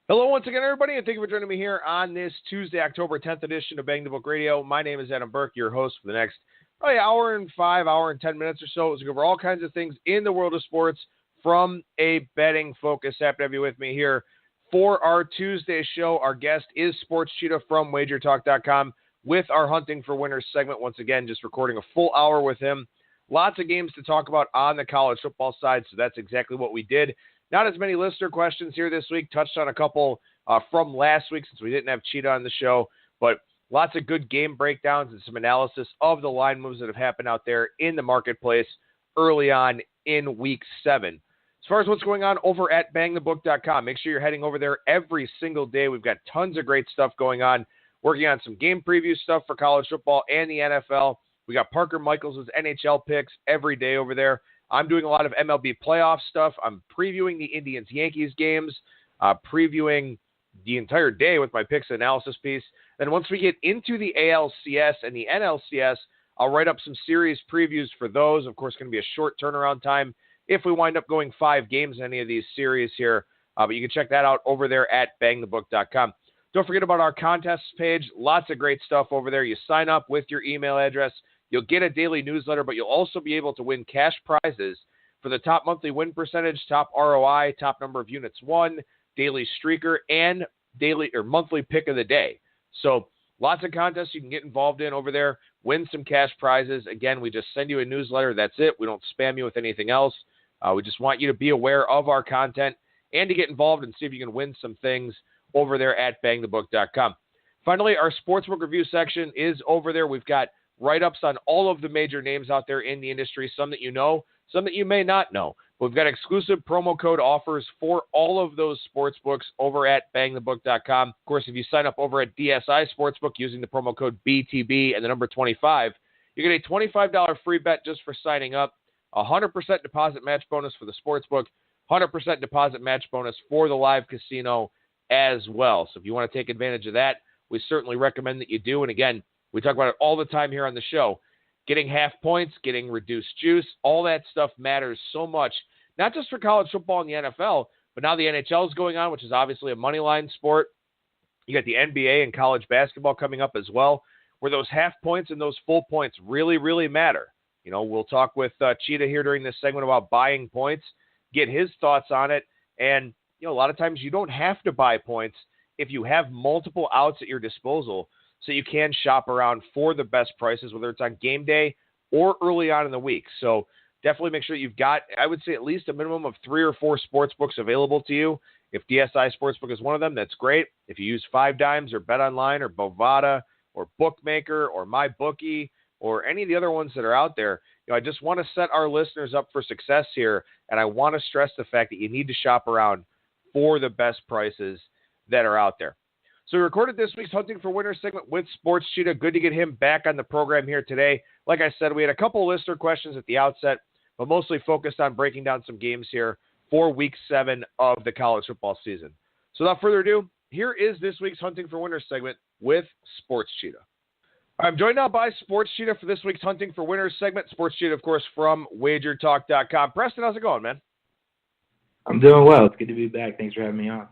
Hello once again, everybody, and thank you for joining me here on this Tuesday, October 10th edition of Bang the Book Radio. My name is Adam Burke, your host for the next hour and 10 minutes or so. As we cover all kinds of things in the world of sports from a betting focus. Happy to have you with me here for our Tuesday show. Our guest is Sports Cheetah from WagerTalk.com with our Hunting for Winners segment. Once again, just recording a full hour with him. Lots of games to talk about on the college football side, so that's exactly what we did. Not as many listener questions here this week. Touched on a couple from last week since we didn't have Cheetah on the show. But lots of good game breakdowns and some analysis of the line moves that have happened out there in the marketplace early on in Week 7. As far as what's going on over at BangTheBook.com, make sure you're heading over there every single day. We've got tons of great stuff going on. Working on some game preview stuff for college football and the NFL. We got Parker Michaels' NHL picks every day over there. I'm doing a lot of MLB playoff stuff. I'm previewing the Indians-Yankees games, previewing the entire day with my picks analysis piece. Then once we get into the ALCS and the NLCS, I'll write up some series previews for those. Of course, going to be a short turnaround time if we wind up going 5 games in any of these series here. But you can check that out over there at BangTheBook.com. Don't forget about our contests page. Lots of great stuff over there. You sign up with your email address. You'll get a daily newsletter, but you'll also be able to win cash prizes for the top monthly win percentage, top ROI, top number of units won, daily streaker, and daily or monthly pick of the day. So lots of contests you can get involved in over there. Win some cash prizes. Again, we just send you a newsletter. That's it. We don't spam you with anything else. We just want you to be aware of our content and to get involved and see if you can win some things over there at BangTheBook.com. Finally, our Sportsbook review section is over there. We've got write-ups on all of the major names out there in the industry, some that you know, some that you may not know. We've got exclusive promo code offers for all of those sports books over at BangTheBook.com. Of course, if you sign up over at DSI Sportsbook using the promo code BTB and the number 25, you get a $25 free bet just for signing up, 100% deposit match bonus for the sportsbook, 100% deposit match bonus for the live casino as well. So if you want to take advantage of that, we certainly recommend that you do. And again, we talk about it all the time here on the show. Getting half points, getting reduced juice, all that stuff matters so much, not just for college football and the NFL, but now the NHL is going on, which is obviously a money line sport. You got the NBA and college basketball coming up as well, where those half points and those full points really, really matter. You know, we'll talk with Cheetah here during this segment about buying points, get his thoughts on it. And, you know, a lot of times you don't have to buy points if you have multiple outs at your disposal, so you can shop around for the best prices, whether it's on game day or early on in the week. So definitely make sure you've got, I would say, at least a minimum of 3 or 4 sports books available to you. If DSI Sportsbook is one of them, that's great. If you use 5 Dimes or BetOnline or Bovada or Bookmaker or MyBookie or any of the other ones that are out there, you know, I just want to set our listeners up for success here, and I want to stress the fact that you need to shop around for the best prices that are out there. So we recorded this week's Hunting for Winners segment with Sports Cheetah. Good to get him back on the program here today. Like I said, we had a couple of listener questions at the outset, but mostly focused on breaking down some games here for Week 7 of the college football season. So without further ado, here is this week's Hunting for Winners segment with Sports Cheetah. I'm joined now by Sports Cheetah for this week's Hunting for Winners segment. Sports Cheetah, of course, from WagerTalk.com. Preston, how's it going, man? I'm doing well. It's good to be back. Thanks for having me on.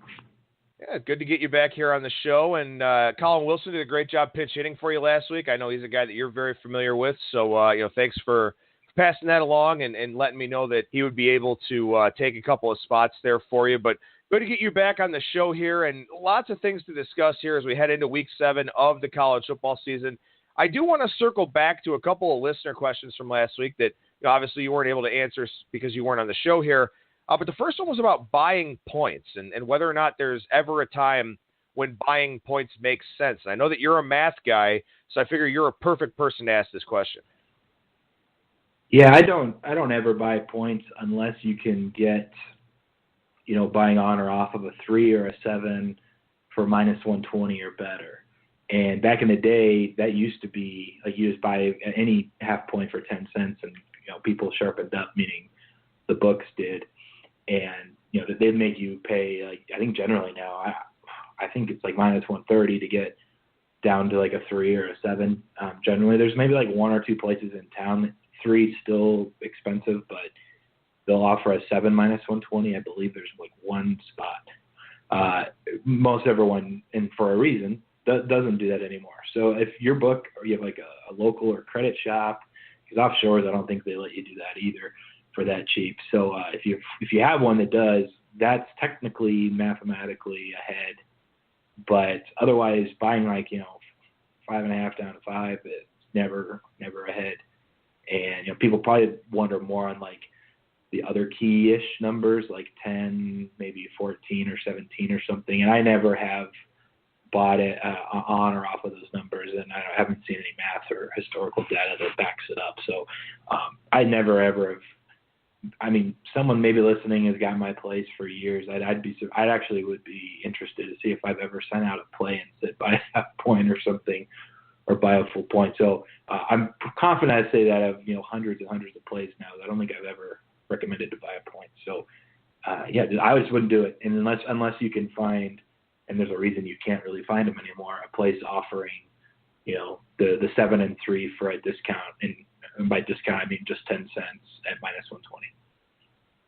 Yeah, good to get you back here on the show. And Colin Wilson did a great job pitch hitting for you last week. I know he's a guy that you're very familiar with. So, thanks for passing that along and letting me know that he would be able to take a couple of spots there for you. But good to get you back on the show here, and lots of things to discuss here as we head into Week 7 of the college football season. I do want to circle back to a couple of listener questions from last week that obviously you weren't able to answer because you weren't on the show here. But the first one was about buying points and whether or not there's ever a time when buying points makes sense. And I know that you're a math guy, so I figure you're a perfect person to ask this question. Yeah, I don't ever buy points unless you can get, buying on or off of a 3 or a 7 for minus 120 or better. And back in the day, that used to be like you just buy any half point for 10 cents, and people sharpened up, meaning the books did. And, they'd make you pay, I think generally now, I think it's like minus 130 to get down to like a 3 or a 7. Generally, there's maybe like 1 or 2 places in town that 3 is still expensive, but they'll offer a 7 minus 120. I believe there's like 1 spot. most everyone, and for a reason, doesn't do that anymore. So if your book, or you have like a local or credit shop, because offshores, I don't think they let you do that either for that cheap. So if you have one that does, that's technically mathematically ahead. But otherwise, buying 5.5 down to 5, it's never ahead. And people probably wonder more on like the other key-ish numbers, like 10, maybe 14 or 17 or something. And I never have bought it on or off of those numbers, and I haven't seen any math or historical data that backs it up. So I never ever have. I mean, someone maybe listening has got my plays for years. I actually would be interested to see if I've ever sent out a play and said buy a half point or something, or buy a full point. So I'm confident I say that of hundreds and hundreds of plays now. I don't think I've ever recommended to buy a point. So I just wouldn't do it, and unless you can find, and there's a reason you can't really find them anymore, a place offering the 7 and 3 for a discount, and by discount I mean just 10 cents at -120.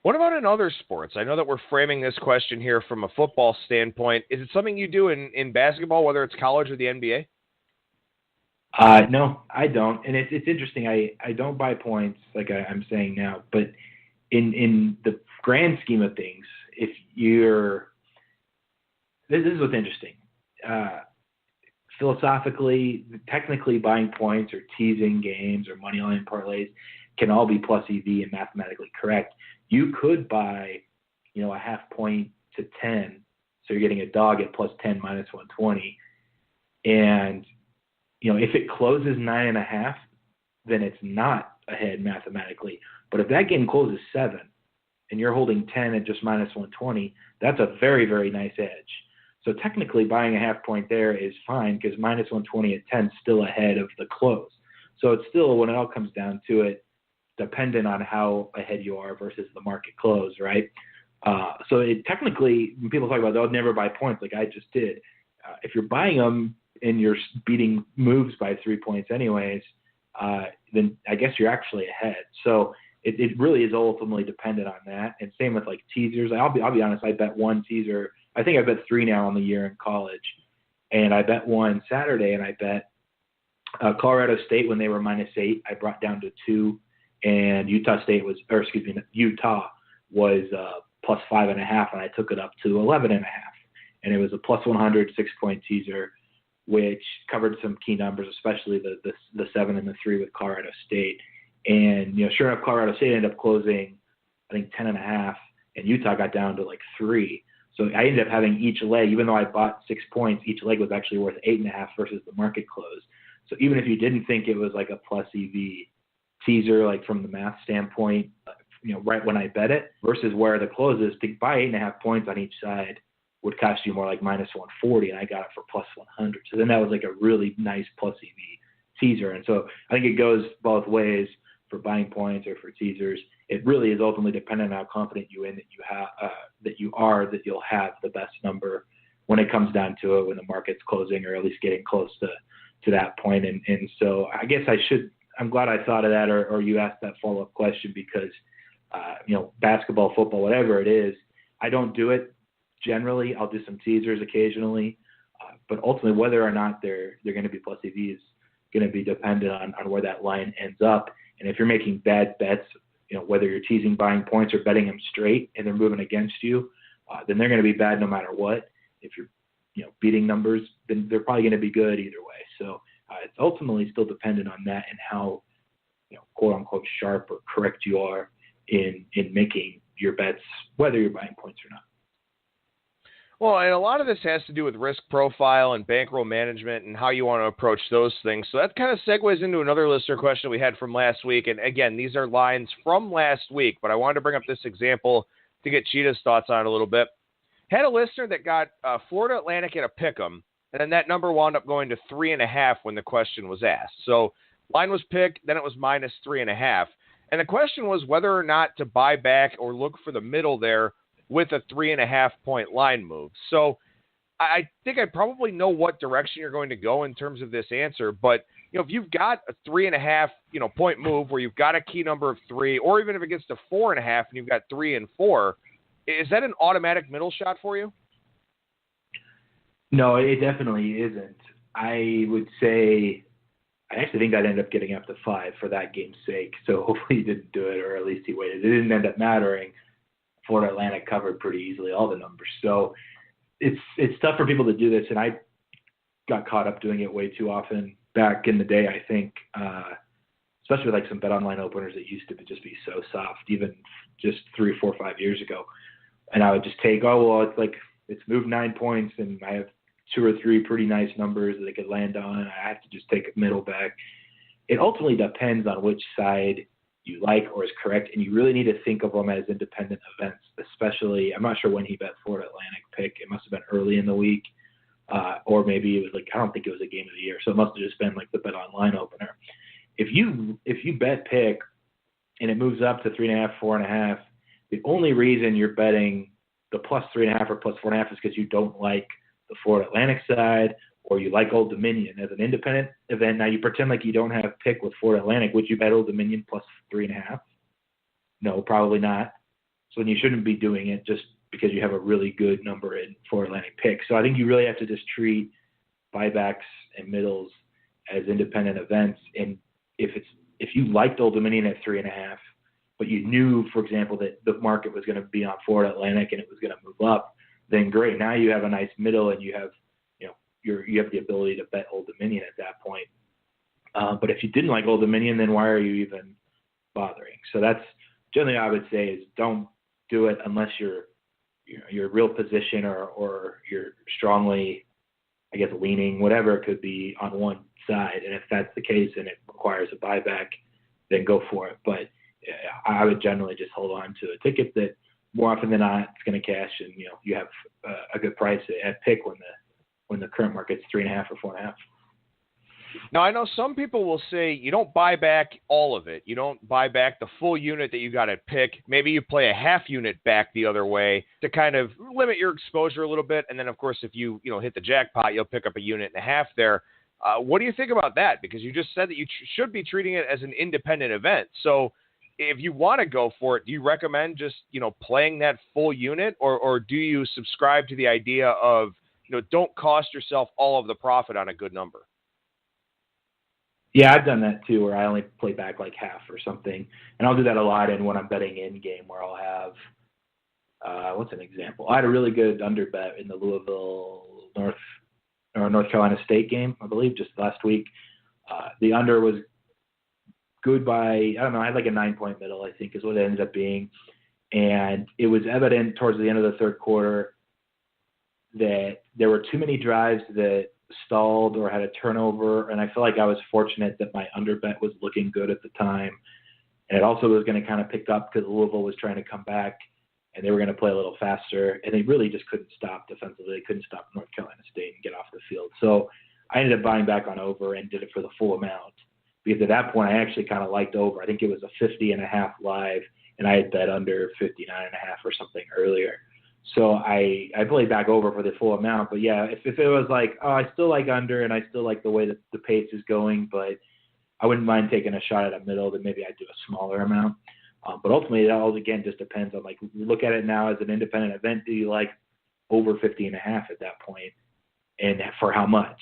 What about in other sports? I know that we're framing this question here from a football standpoint. Is it something you do in basketball, whether it's college or the NBA? No, I don't. And it's interesting. I don't buy points like I'm saying now, but in the grand scheme of things, if you're, this is what's interesting. Philosophically, technically, buying points or teasing games or money line parlays can all be plus EV and mathematically correct. You could buy, a half point to 10, so you're getting a dog at plus 10 -120, and if it closes 9.5, then it's not ahead mathematically. But if that game closes 7, and you're holding 10 at just -120, that's a very, very nice edge. So technically, buying a half point there is fine because -120 at 10 is still ahead of the close. So it's still, when it all comes down to it, dependent on how ahead you are versus the market close, right? So it technically, when people talk about they'll never buy points, like I just did, if you're buying them and you're beating moves by 3 points anyways, then I guess you're actually ahead. So it really is ultimately dependent on that. And same with like teasers. I'll be honest, I bet one teaser. I think I bet 3 now on the year in college, and I bet one Saturday, and I bet Colorado State when they were -8, I brought down to 2, and Utah was plus 5.5, and I took it up to 11.5, and it was a plus 100 6-point teaser, which covered some key numbers, especially the 7 and the 3 with Colorado State. And sure enough, Colorado State ended up closing, I think 10.5, and Utah got down to like 3. So I ended up having each leg, even though I bought 6 points, each leg was actually worth 8.5 versus the market close. So even if you didn't think it was like a plus EV teaser, like from the math standpoint, right when I bet it versus where the close is, to buy 8.5 points on each side would cost you more like -140, and I got it for plus 100. So then that was like a really nice plus EV teaser. And so I think it goes both ways for buying points or for teasers. It really is ultimately dependent on how confident you are that you'll have the best number when it comes down to it, when the market's closing or at least getting close to that point. And so I guess I'm glad I thought of that, or you asked that follow-up question, because basketball, football, whatever it is, I don't do it generally. I'll do some teasers occasionally, but ultimately whether or not they're going to be plus EV is going to be dependent on where that line ends up. And if you're making bad bets, whether you're teasing buying points or betting them straight and they're moving against you, then they're going to be bad no matter what. If you're beating numbers, then they're probably going to be good either way. So it's ultimately still dependent on that and how quote unquote sharp or correct you are in making your bets, whether you're buying points or not. Well, and a lot of this has to do with risk profile and bankroll management and how you want to approach those things. So that kind of segues into another listener question we had from last week. And again, these are lines from last week, but I wanted to bring up this example to get Cheetah's thoughts on it a little bit. Had a listener that got Florida Atlantic at a pick'em, and then that number wound up going to 3.5 when the question was asked. So line was picked, then it was -3.5. And the question was whether or not to buy back or look for the middle there with a 3.5 point line move. So I think I probably know what direction you're going to go in terms of this answer. But, if you've got a 3.5, point move where you've got a key number of 3, or even if it gets to 4.5 and you've got 3 and 4, is that an automatic middle shot for you? No, it definitely isn't. I would say I actually think I'd end up getting up to 5 for that game's sake. So hopefully he didn't do it, or at least he waited. It didn't end up mattering. Florida Atlantic covered pretty easily all the numbers. So it's tough for people to do this, and I got caught up doing it way too often back in the day, I think, especially with like some bet online openers that used to just be so soft, even just 3, 4, 5 years ago. And I would just take, it's moved 9 points, and I have 2 or 3 pretty nice numbers that I could land on. I have to just take a middle back. It ultimately depends on which side you like or is correct, and you really need to think of them as independent events, especially, I'm not sure when he bet Florida Atlantic pick. It must have been early in the week, or maybe it was I don't think it was a game of the year, so it must have just been like the bet online opener. If you bet pick and it moves up to 3.5, 4.5, the only reason you're betting the plus 3.5 or plus 4.5 is because you don't like the Florida Atlantic side, or you like Old Dominion as an independent event. Now you pretend like you don't have pick with Florida Atlantic. Would you bet Old Dominion plus 3.5? No, probably not. So then you shouldn't be doing it just because you have a really good number in Florida Atlantic pick. So I think you really have to just treat buybacks and middles as independent events. And if you liked Old Dominion at 3.5, but you knew, for example, that the market was going to be on Florida Atlantic and it was going to move up, then great. Now you have a nice middle, and you have you have the ability to bet Old Dominion at that point. But if you didn't like Old Dominion, then why are you even bothering? So that's generally I would say is don't do it unless your real position or you're strongly, I guess, leaning, whatever it could be, on one side. And if that's the case and it requires a buyback, then go for it. But I would generally just hold on to a ticket that more often than not it's going to cash, and you have a good price at pick when the current market's 3.5 or 4.5. Now, I know some people will say you don't buy back all of it. You don't buy back the full unit that you got at pick. Maybe you play a half unit back the other way to kind of limit your exposure a little bit. And then, of course, if you hit the jackpot, you'll pick up a unit and a half there. What do you think about that? Because you just said that you should be treating it as an independent event. So if you want to go for it, do you recommend just, playing that full unit, or do you subscribe to the idea of, don't cost yourself all of the profit on a good number? Yeah, I've done that too, where I only play back like half or something. And I'll do that a lot when I'm betting in game, where I'll have, what's an example? I had a really good under bet in the Louisville North Carolina State game, I believe, just last week. The under was good by, I had like a 9-point middle, I think is what it ended up being. And it was evident towards the end of the third quarter that there were too many drives that stalled or had a turnover, and I feel like I was fortunate that my under bet was looking good at the time, and it also was going to kind of pick up because Louisville was trying to come back, and they were going to play a little faster, and they really just couldn't stop defensively. They couldn't stop North Carolina State and get off the field. So I ended up buying back on over and did it for the full amount, because at that point I actually kind of liked over. I think it was a 50.5 live, and I had bet under 59.5 or something earlier. So I played back over for the full amount. But yeah, if it was like, I still like under and I still like the way that the pace is going, but I wouldn't mind taking a shot at a middle, then maybe I'd do a smaller amount. But ultimately, it all again just depends on, like, look at it now as an independent event. Do you like over 50.5 at that point, and for how much?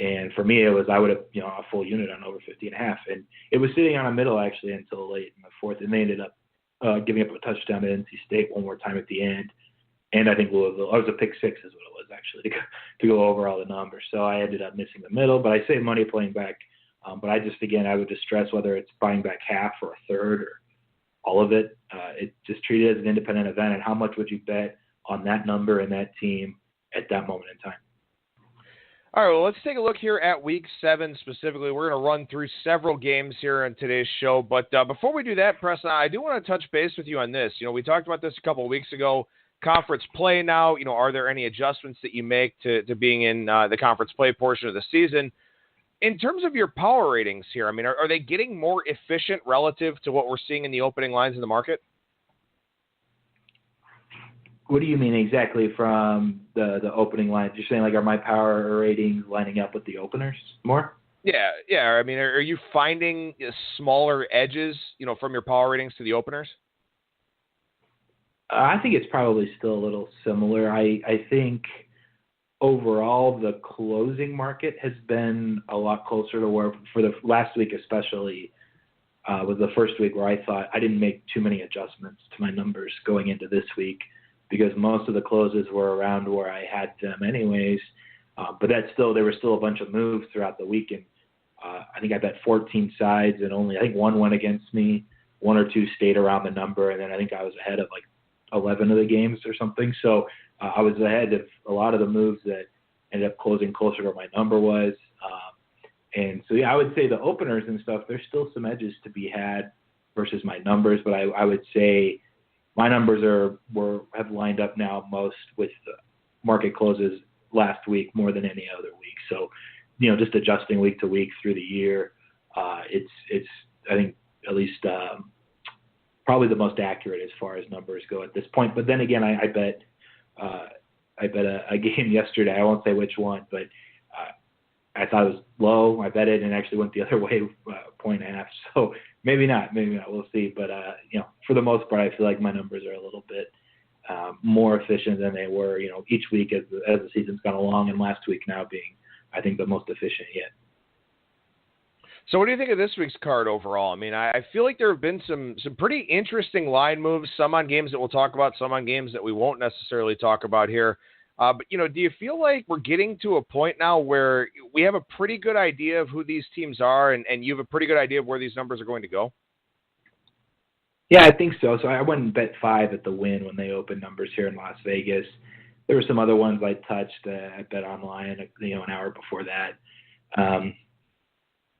And for me, it was I would have a full unit on over 50.5, and it was sitting on a middle actually until late in the fourth, and they ended up giving up a touchdown to NC State one more time at the end. And I think Louisville, it was a pick six is what it was actually, to go over all the numbers. So I ended up missing the middle, but I saved money playing back. But I would just stress whether it's buying back half or a third or all of it. It just treat it as an independent event, and how much would you bet on that number and that team at that moment in time. All right, well, let's take a look here at Week 7 specifically. We're going to run through several games here on today's show. But before we do that, Preston, I do want to touch base with you on this. We talked about this a couple of weeks ago. Conference play now, are there any adjustments that you make to being in the conference play portion of the season? In terms of your power ratings here, are they getting more efficient relative to what we're seeing in the opening lines in the market? What do you mean exactly from the opening lines? You're saying, like, are my power ratings lining up with the openers more? Yeah. Are you finding smaller edges, from your power ratings to the openers? I think it's probably still a little similar. I think overall the closing market has been a lot closer to where, for the last week especially, was the first week where I thought I didn't make too many adjustments to my numbers going into this week because most of the closes were around where I had them anyways. But there were still a bunch of moves throughout the week, and I think I bet 14 sides, and only I think one went against me, one or two stayed around the number, and then I think I was ahead of like 11 of the games or something. So I was ahead of a lot of the moves that ended up closing closer to where my number was. And so, yeah, I would say the openers and stuff, there's still some edges to be had versus my numbers, but I would say my numbers have lined up now most with the market closes last week more than any other week. So, just adjusting week to week through the year, it's I think at least probably the most accurate as far as numbers go at this point. But then again, I bet a game yesterday. I won't say which one, but I thought it was low. I bet it and actually went the other way, point and a half. So maybe not. We'll see. But for the most part, I feel like my numbers are a little bit more efficient than they were, each week as the season's gone along, and last week now being, I think, the most efficient yet. So what do you think of this week's card overall? I mean, I feel like there have been some pretty interesting line moves, some on games that we'll talk about, some on games that we won't necessarily talk about here. But, do you feel like we're getting to a point now where we have a pretty good idea of who these teams are and you have a pretty good idea of where these numbers are going to go? Yeah, I think so. So I went and bet 5 at the Win when they opened numbers here in Las Vegas. There were some other ones I touched. I bet online, an hour before that.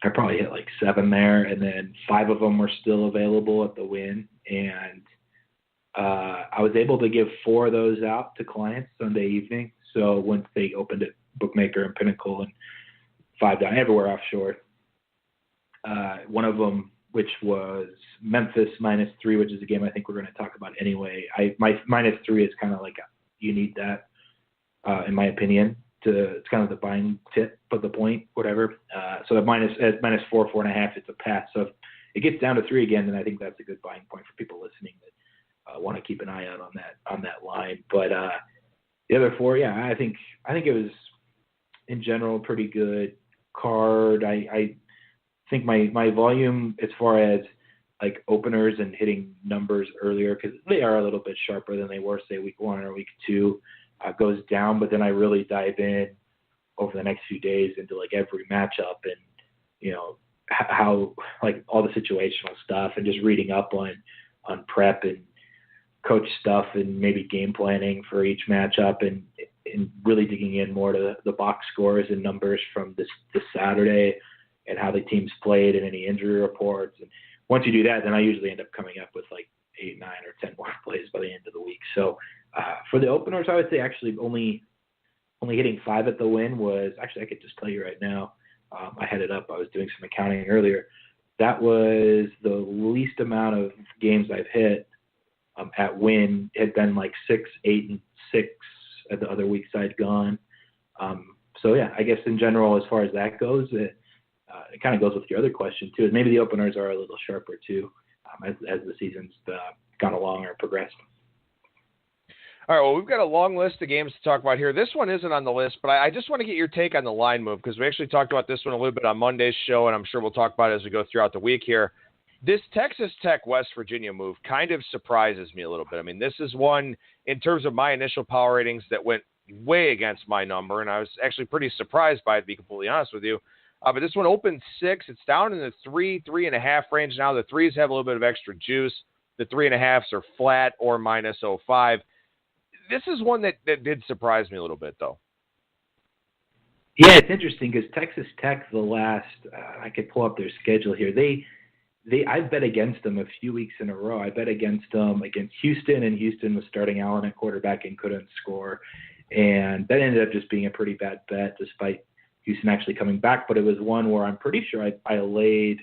I probably hit like 7 there, and then 5 of them were still available at the Win. And I was able to give 4 of those out to clients Sunday evening. So once they opened it, Bookmaker and Pinnacle and 5 down everywhere offshore. One of them, which was Memphis -3, which is a game I think we're going to talk about anyway. My -3 is kind of like you need that, in my opinion. It's kind of the buying tip, but the point, whatever. So at -4, 4.5, it's a pass. So if it gets down to 3 again, then I think that's a good buying point for people listening that want to keep an eye out on that line. But the other 4, yeah, I think it was in general a pretty good card. I think my volume as far as like openers and hitting numbers earlier, because they are a little bit sharper than they were say week 1 or week 2, goes down. But then I really dive in over the next few days into like every matchup and how like all the situational stuff and just reading up on prep and coach stuff and maybe game planning for each matchup and really digging in more to the box scores and numbers from this Saturday and how the teams played and any injury reports. And once you do that, then I usually end up coming up with like 8, 9, or 10 more plays by the end of the week. So for the openers, I would say actually only hitting 5 at the Win was actually, I could just tell you right now, I had it up. I was doing some accounting earlier. That was the least amount of games I've hit at Win. It had been like 6, 8, and 6 at the other weeks I'd gone. So yeah, I guess in general, as far as that goes, it kind of goes with your other question too. Is maybe the openers are a little sharper too, as the season's gone along or progressed. All right, well, we've got a long list of games to talk about here. This one isn't on the list, but I just want to get your take on the line move because we actually talked about this one a little bit on Monday's show, and I'm sure we'll talk about it as we go throughout the week here. This Texas Tech West Virginia move kind of surprises me a little bit. I mean, this is one, in terms of my initial power ratings, that went way against my number, and I was actually pretty surprised by it, to be completely honest with you. But this one opened 6. It's down in the 3.5 range now. The 3s have a little bit of extra juice. The 3.5s are flat or -0.5. This is one that did surprise me a little bit, though. Yeah, it's interesting because Texas Tech, the last, I could pull up their schedule here. I've bet against them a few weeks in a row. I bet against them against Houston, and Houston was starting Allen at quarterback and couldn't score. And that ended up just being a pretty bad bet despite Houston actually coming back. But it was one where I'm pretty sure I laid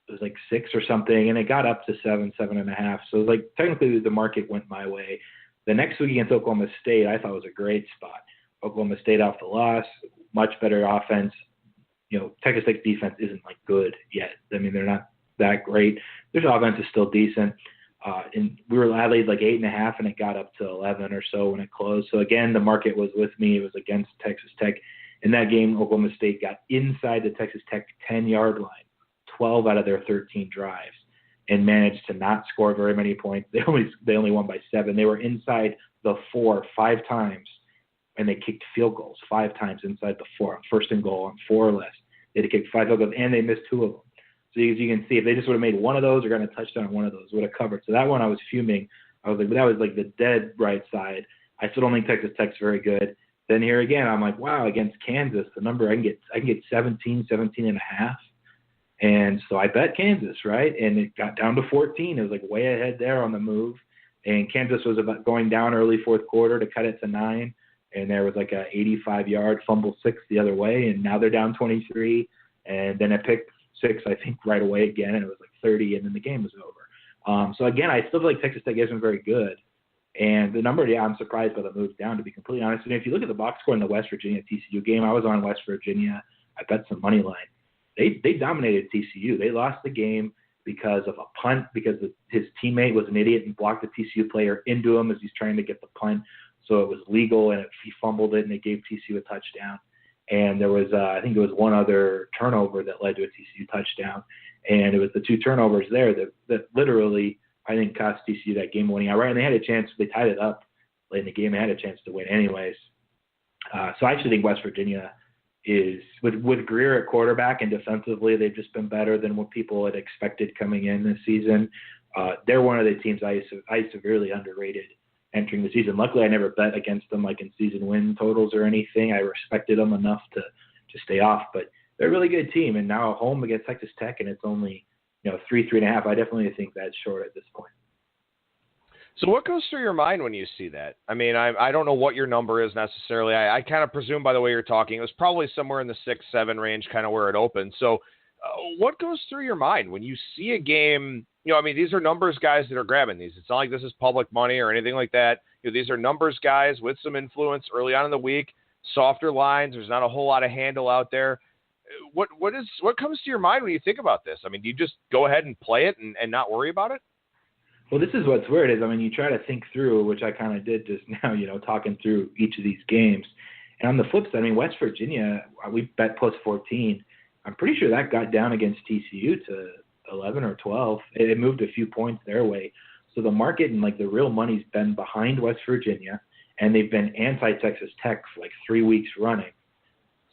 it was like 6 or something, and it got up to 7, 7.5. So like technically the market went my way. The next week against Oklahoma State, I thought was a great spot. Oklahoma State off the loss, much better offense. Texas Tech's defense isn't like good yet. I mean, they're not that great. Their offense is still decent. And we were laid like 8.5, and it got up to 11 or so when it closed. So again, the market was with me. It was against Texas Tech. In that game, Oklahoma State got inside the Texas Tech 10-yard line, 12 out of their 13 drives, and managed to not score very many points. They only won by 7. They were inside the 4 5 times, and they kicked field goals 5 times inside the 4, first and goal on 4 or less. They had to kick 5 field goals, and they missed 2 of them. So as you can see, if they just would have made one of those or gotten a touchdown on one of those, would have covered. So that one I was fuming. I was like, that was like the dead right side. I still don't think Texas Tech's very good. Then here again, I'm like, wow, against Kansas, the number I can get 17 and a half. And so I bet Kansas, right? And it got down to 14. It was like way ahead there on the move. And Kansas was about going down early fourth quarter to cut it to 9. And there was like a 85-yard fumble 6 the other way. And now they're down 23. And then it picked 6, I think, right away again, and it was like 30, and then the game was over. So again, I still feel like Texas Tech isn't very good. And the number, I'm surprised by the move down, to be completely honest. And if you look at the box score in the West Virginia TCU game, I was on West Virginia. I bet some money line. They dominated TCU. They lost the game because of a punt, because his teammate was an idiot and blocked the TCU player into him as he's trying to get the punt. So it was legal, and he fumbled it, and it gave TCU a touchdown. And there was, I think it was one other turnover that led to a TCU touchdown. And it was the 2 turnovers there that literally, I think, cost TCU that game winning outright. And they had a chance. They tied it up late in the game. They had a chance to win anyways. So I actually think West Virginia is, with Greer at quarterback and defensively, they've just been better than what people had expected coming in this season. They're one of the teams I severely underrated entering the season. Luckily, I never bet against them like in season win totals or anything. I respected them enough to stay off, but they're a really good team. And now home against Texas Tech, and it's only 3.5. I definitely think that's short at this point. So what goes through your mind when you see that? I mean, I don't know what your number is necessarily. I kind of presume by the way you're talking, it was probably somewhere in the 6-7 range, kind of where it opened. So what goes through your mind when you see a game? I mean, these are numbers guys that are grabbing these. It's not like this is public money or anything like that. These are numbers guys with some influence early on in the week, softer lines. There's not a whole lot of handle out there. What comes to your mind when you think about this? I mean, do you just go ahead and play it and not worry about it? Well, this is what's weird is, I mean, you try to think through, which I kind of did just now, talking through each of these games. And on the flip side, I mean, West Virginia, we bet plus 14. I'm pretty sure that got down against TCU to 11 or 12. It moved a few points their way. So the market and like the real money's been behind West Virginia, and they've been anti-Texas Tech for like 3 weeks running.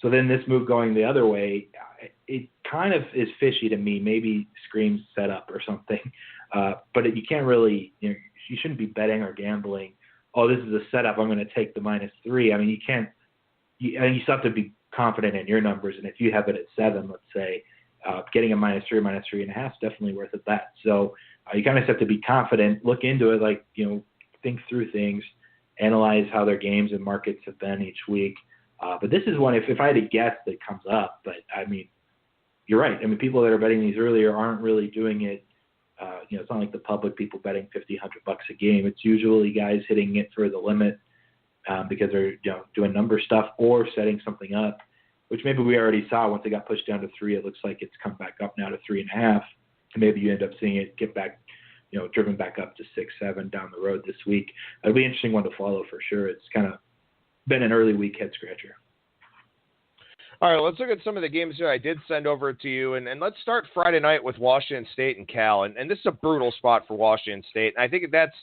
So then this move going the other way, it kind of is fishy to me, maybe screams setup or something. But you can't really, you shouldn't be betting or gambling, oh, this is a setup, I'm going to take the -3. I mean, you can't, you still have to be confident in your numbers. And if you have it at 7, let's say, getting a -3, -3.5 is definitely worth it that. So you kind of have to be confident, look into it, like, think through things, analyze how their games and markets have been each week. But this is one, if I had to guess, that comes up. But, I mean, you're right. I mean, people that are betting these earlier aren't really doing it. It's not like the public people betting $50, $100 a game. It's usually guys hitting it for the limit because they're doing number stuff or setting something up, which maybe we already saw once it got pushed down to 3. It looks like it's come back up now to 3.5. And maybe you end up seeing it get back, driven back up to 6, 7 down the road this week. It'll be an interesting one to follow for sure. It's kind of been an early week head scratcher. All right, let's look at some of the games that I did send over to you, and let's start Friday night with Washington State and Cal, and this is a brutal spot for Washington State, and I think that's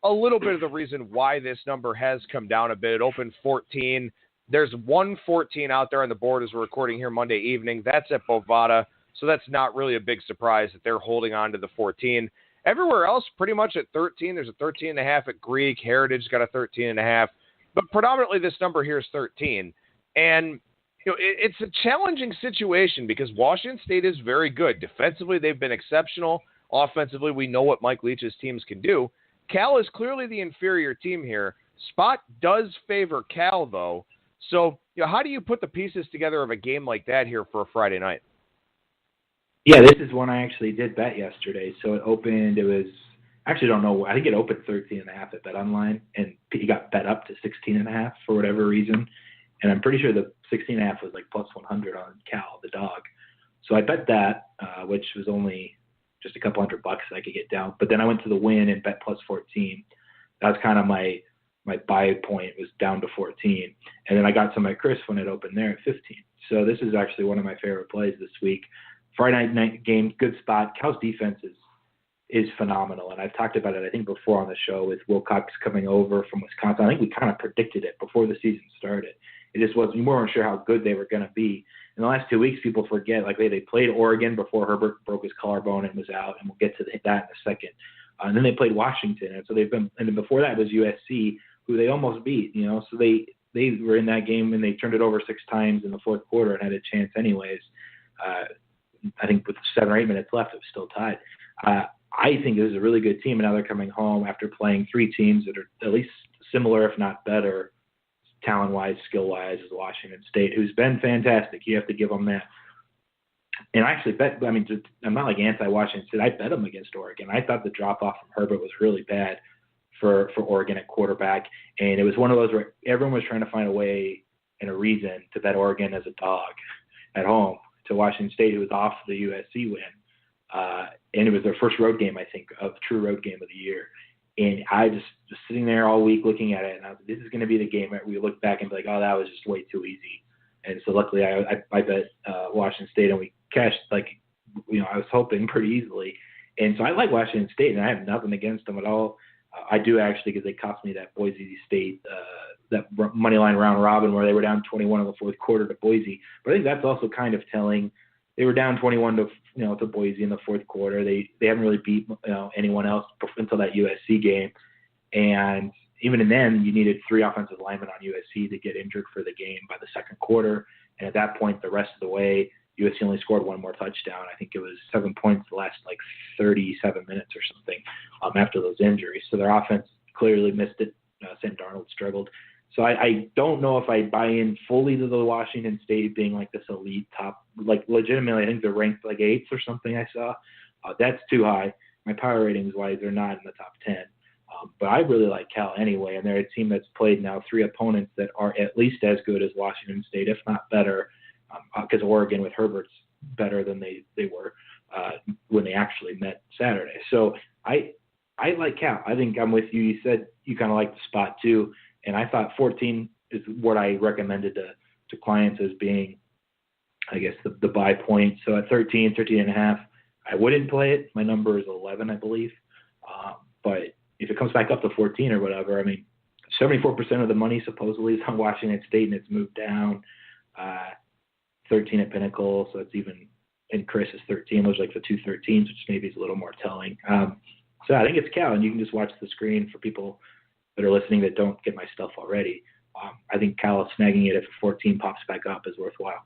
a little bit of the reason why this number has come down a bit. It opened 14. There's 114 out there on the board as we're recording here Monday evening. That's at Bovada, so that's not really a big surprise that they're holding on to the 14. Everywhere else, pretty much at 13. There's a 13.5 at Greek. Heritage got a 13.5, but predominantly this number here is 13, and it's a challenging situation because Washington State is very good. Defensively, they've been exceptional. Offensively, we know what Mike Leach's teams can do. Cal is clearly the inferior team here. Spot does favor Cal, though. So, how do you put the pieces together of a game like that here for a Friday night? Yeah, this is one I actually did bet yesterday. So it opened, I actually don't know. I think it opened 13.5 at BetOnline, and it got bet up to 16.5 for whatever reason. And I'm pretty sure the 16.5 was like plus 100 on Cal, the dog. So I bet that, which was only just a couple $100 that I could get down. But then I went to the win and bet plus 14. That was kind of my buy point was down to 14. And then I got some at Chris when it opened there at 15. So this is actually one of my favorite plays this week. Friday night game, good spot. Cal's defense is phenomenal. And I've talked about it, I think, before on the show with Wilcox coming over from Wisconsin. I think we kind of predicted it before the season started. It just wasn't, we weren't sure how good they were going to be. In the last 2 weeks, people forget, like they played Oregon before Herbert broke his collarbone and was out, and we'll get to that in a second. And then they played Washington, and so they've been, and then before that was USC, who they almost beat, so they were in that game and they turned it over 6 times in the fourth quarter and had a chance anyways. I think with 7 or 8 minutes left, it was still tied. I think this is a really good team, and now they're coming home after playing 3 teams that are at least similar, if not better, talent-wise, skill-wise, as Washington State, who's been fantastic. You have to give them that. And I actually bet, I'm not like anti-Washington State. I bet them against Oregon. I thought the drop-off from Herbert was really bad for Oregon at quarterback. And it was one of those where everyone was trying to find a way and a reason to bet Oregon as a dog at home to Washington State, who was off the USC win. And it was their first road game, I think, a true road game of the year. And I just was sitting there all week looking at it, and I was like, this is going to be the game where we look back and be like, oh, that was just way too easy. And so luckily I bet Washington State, and we cashed, I was hoping pretty easily. And so I like Washington State, and I have nothing against them at all. I do actually, because they cost me that Boise State, that money line round robin where they were down 21 in the fourth quarter to Boise. But I think that's also kind of telling. They were down 21 to Boise in the fourth quarter. They haven't really beat anyone else until that USC game, and even in then you needed 3 offensive linemen on USC to get injured for the game by the second quarter. And at that point, the rest of the way, USC only scored 1 more touchdown. I think it was 7 points the last 37 minutes or something after those injuries. So their offense clearly missed it. Sam Darnold struggled. So I don't know if I buy in fully to the Washington State being like this elite top, legitimately, I think they're ranked 8th or something I saw. That's too high. My power ratings wise, they're not in the top 10. But I really like Cal anyway, and they're a team that's played now 3 opponents that are at least as good as Washington State, if not better, because Oregon with Herbert's better than they were when they actually met Saturday. So I like Cal. I think I'm with you. You said you kind of like the spot too. And I thought 14 is what I recommended to clients as being, I guess, the buy point. So at 13 and a half, I wouldn't play it. My number is 11, I believe. But if it comes back up to 14 or whatever, 74% of the money supposedly is on Washington State, and it's moved down. 13 at Pinnacle, so it's even, and Chris is 13. Those are the 2 13s, which maybe is a little more telling. So I think it's Cal, and you can just watch the screen for people that are listening that don't get my stuff already. I think Cal snagging it if 14 pops back up is worthwhile.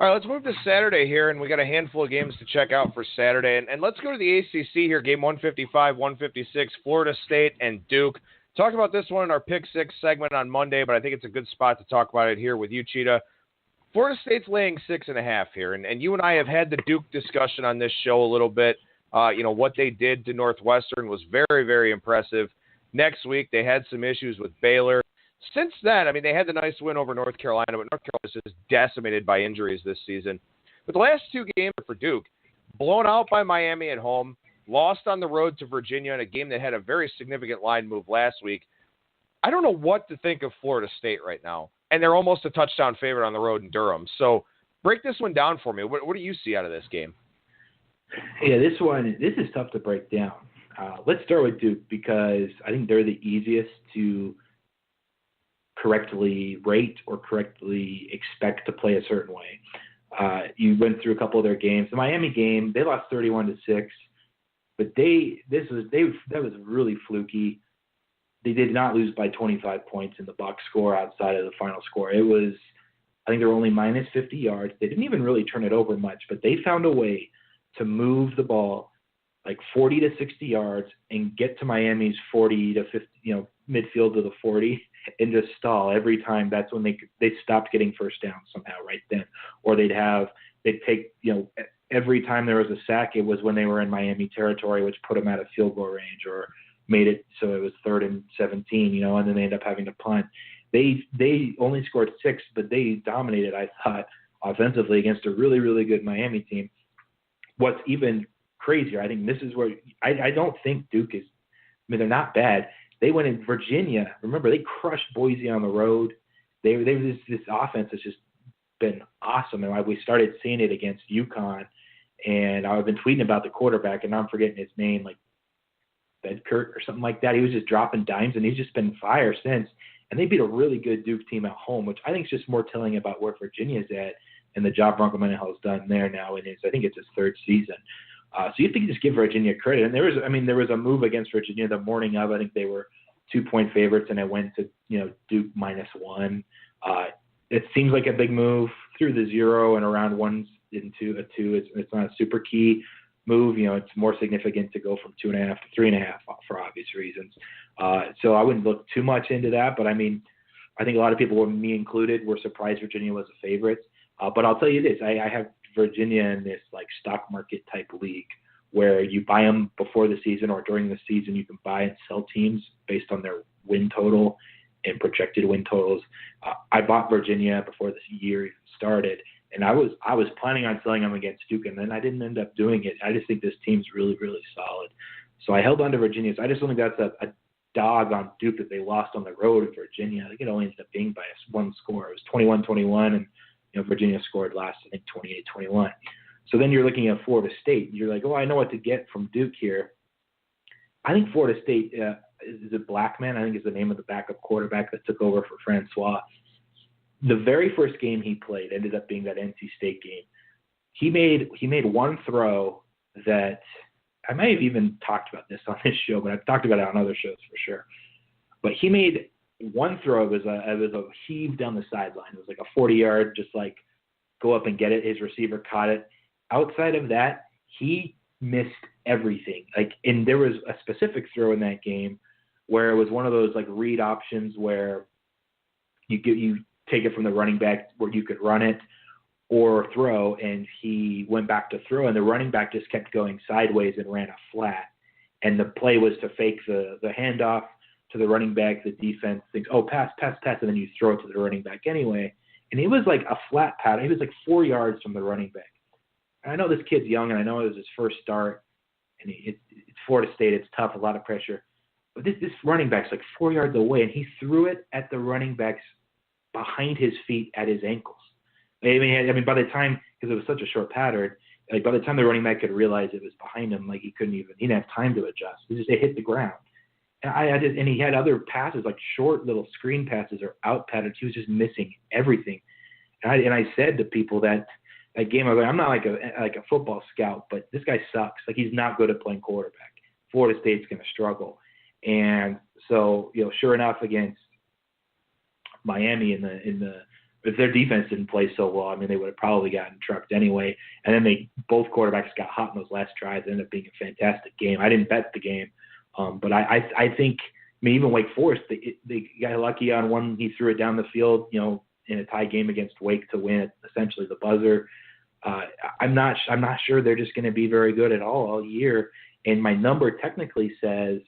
All right, let's move to Saturday here, and we got a handful of games to check out for Saturday. And let's go to the ACC here, game 155, 156, Florida State and Duke. Talked about this one in our Pick 6 segment on Monday, but I think it's a good spot to talk about it here with you, Cheetah. Florida State's laying 6.5 here, and you and I have had the Duke discussion on this show a little bit. What they did to Northwestern was very, very impressive. Next week, they had some issues with Baylor. Since then, they had the nice win over North Carolina, but North Carolina is just decimated by injuries this season. But the last 2 games for Duke, blown out by Miami at home, lost on the road to Virginia in a game that had a very significant line move last week. I don't know what to think of Florida State right now, and they're almost a touchdown favorite on the road in Durham. So break this one down for me. What do you see out of this game? Yeah, this is tough to break down. Let's start with Duke because I think they're the easiest to correctly rate or correctly expect to play a certain way. You went through a couple of their games. The Miami game, they lost 31-6, but that was really fluky. They did not lose by 25 points in the box score outside of the final score. It was, I think they were only minus 50 yards. They didn't even really turn it over much, but they found a way to move the ball 40 to 60 yards and get to Miami's 40 to 50, midfield to the 40 and just stall every time. That's when they stopped getting first down somehow right then. Or they'd take, every time there was a sack, it was when they were in Miami territory, which put them out of field goal range or made it so it was 3rd and 17, and then they ended up having to punt. They only scored 6, but they dominated, I thought, offensively against a really, really good Miami team. what's even crazier, I think this is where I don't think Duke is. I mean, they're not bad. They went in Virginia. Remember, they crushed Boise on the road. They this offense has just been awesome, and we started seeing it against UConn. And I've been tweeting about the quarterback, and now I'm forgetting his name, like Bedkirk or something like that. He was just dropping dimes, and he's just been fire since. And they beat a really good Duke team at home, which I think is just more telling about where Virginia's at and the job Bronco Mendenhall has done there now. And I think it's his third season. So you have to just give Virginia credit. And there was a move against Virginia the morning of. I think they were 2-point favorites, and it went to Duke -1. It seems like a big move through the 0 and around 1 into a 2. It's not a super key move. It's more significant to go from 2.5 to 3.5 for obvious reasons. So I wouldn't look too much into that. But I mean, I think a lot of people, me included, were surprised Virginia was a favorite. But I'll tell you this: I have Virginia in this like stock market type league where you buy them before the season or during the season. You can buy and sell teams based on their win total and projected win totals. I bought Virginia before this year started, and I was planning on selling them against Duke, and then I didn't end up doing it. I just think this team's really, really solid. So I held on to Virginia. So I just don't think that's a dog on Duke that they lost on the road in Virginia. I think it only ended up being by one score. It was 21-21, and Virginia scored last, I think, 28-21. So then you're looking at Florida State. You're like, I know what to get from Duke here. I think Florida State is it Blackman, I think is the name of the backup quarterback that took over for Francois. The very first game he played ended up being that NC State game. He made one throw that I may have even talked about this on this show, but I've talked about it on other shows for sure. But he made one throw. It was a heave down the sideline. It was like a 40-yard, just like go up and get it. His receiver caught it. Outside of that, he missed everything. And there was a specific throw in that game where it was one of those like read options where you take it from the running back where you could run it or throw, and he went back to throw, and the running back just kept going sideways and ran a flat. And the play was to fake the handoff to the running back. The defense thinks, pass, and then you throw it to the running back anyway. And it was like a flat pattern. He was like 4 yards from the running back. And I know this kid's young, and I know it was his first start, and it's Florida State. It's tough, a lot of pressure. But this running back's like 4 yards away, and he threw it at the running back's behind his feet at his ankles. I mean, by the time, because it was such a short pattern, like by the time the running back could realize it was behind him, like he didn't have time to adjust. It hit the ground. And he had other passes, like short little screen passes or out patterns. He was just missing everything. And I said to people that game, I was like, I'm not like a football scout, but this guy sucks. Like, he's not good at playing quarterback. Florida State's going to struggle. And so, sure enough, against Miami if their defense didn't play so well, I mean, they would have probably gotten trucked anyway. And then both quarterbacks got hot in those last drives. It ended up being a fantastic game. I didn't bet the game, but I think, even Wake Forest, they got lucky on one. He threw it down the field, in a tie game against Wake to win essentially the buzzer. I'm not sure they're just going to be very good at all year. And my number technically says,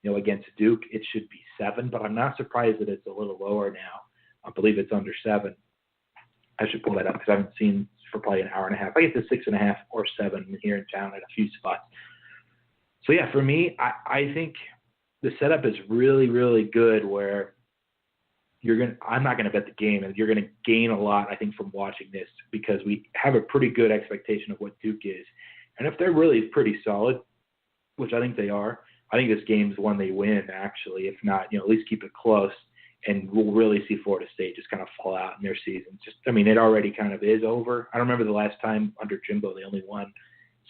against Duke, it should be 7, but I'm not surprised that it's a little lower now. I believe it's under 7. I should pull that up because I haven't seen for probably an hour and a half. I get to 6.5 or 7 here in town at a few spots. So yeah, for me, I think the setup is really, really good where I'm not going to bet the game, and you're going to gain a lot, I think, from watching this because we have a pretty good expectation of what Duke is. And if they're really pretty solid, which I think they are, I think this game's one they win, actually. If not, at least keep it close. And we'll really see Florida State just kind of fall out in their season. It already kind of is over. I don't remember the last time under Jimbo they only won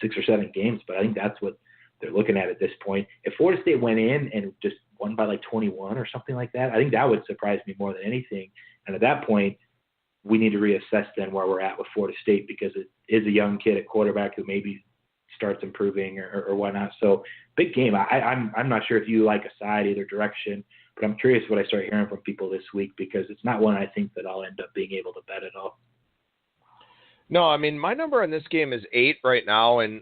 6 or 7 games, but I think that's what they're looking at this point. If Florida State went in and just won by like 21 or something like that, I think that would surprise me more than anything. And at that point, we need to reassess then where we're at with Florida State because it is a young kid at quarterback who maybe starts improving or whatnot. So big game. I'm not sure if you like a side either direction, but I'm curious what I start hearing from people this week because it's not one I think that I'll end up being able to bet at all. No, my number on this game is 8 right now. And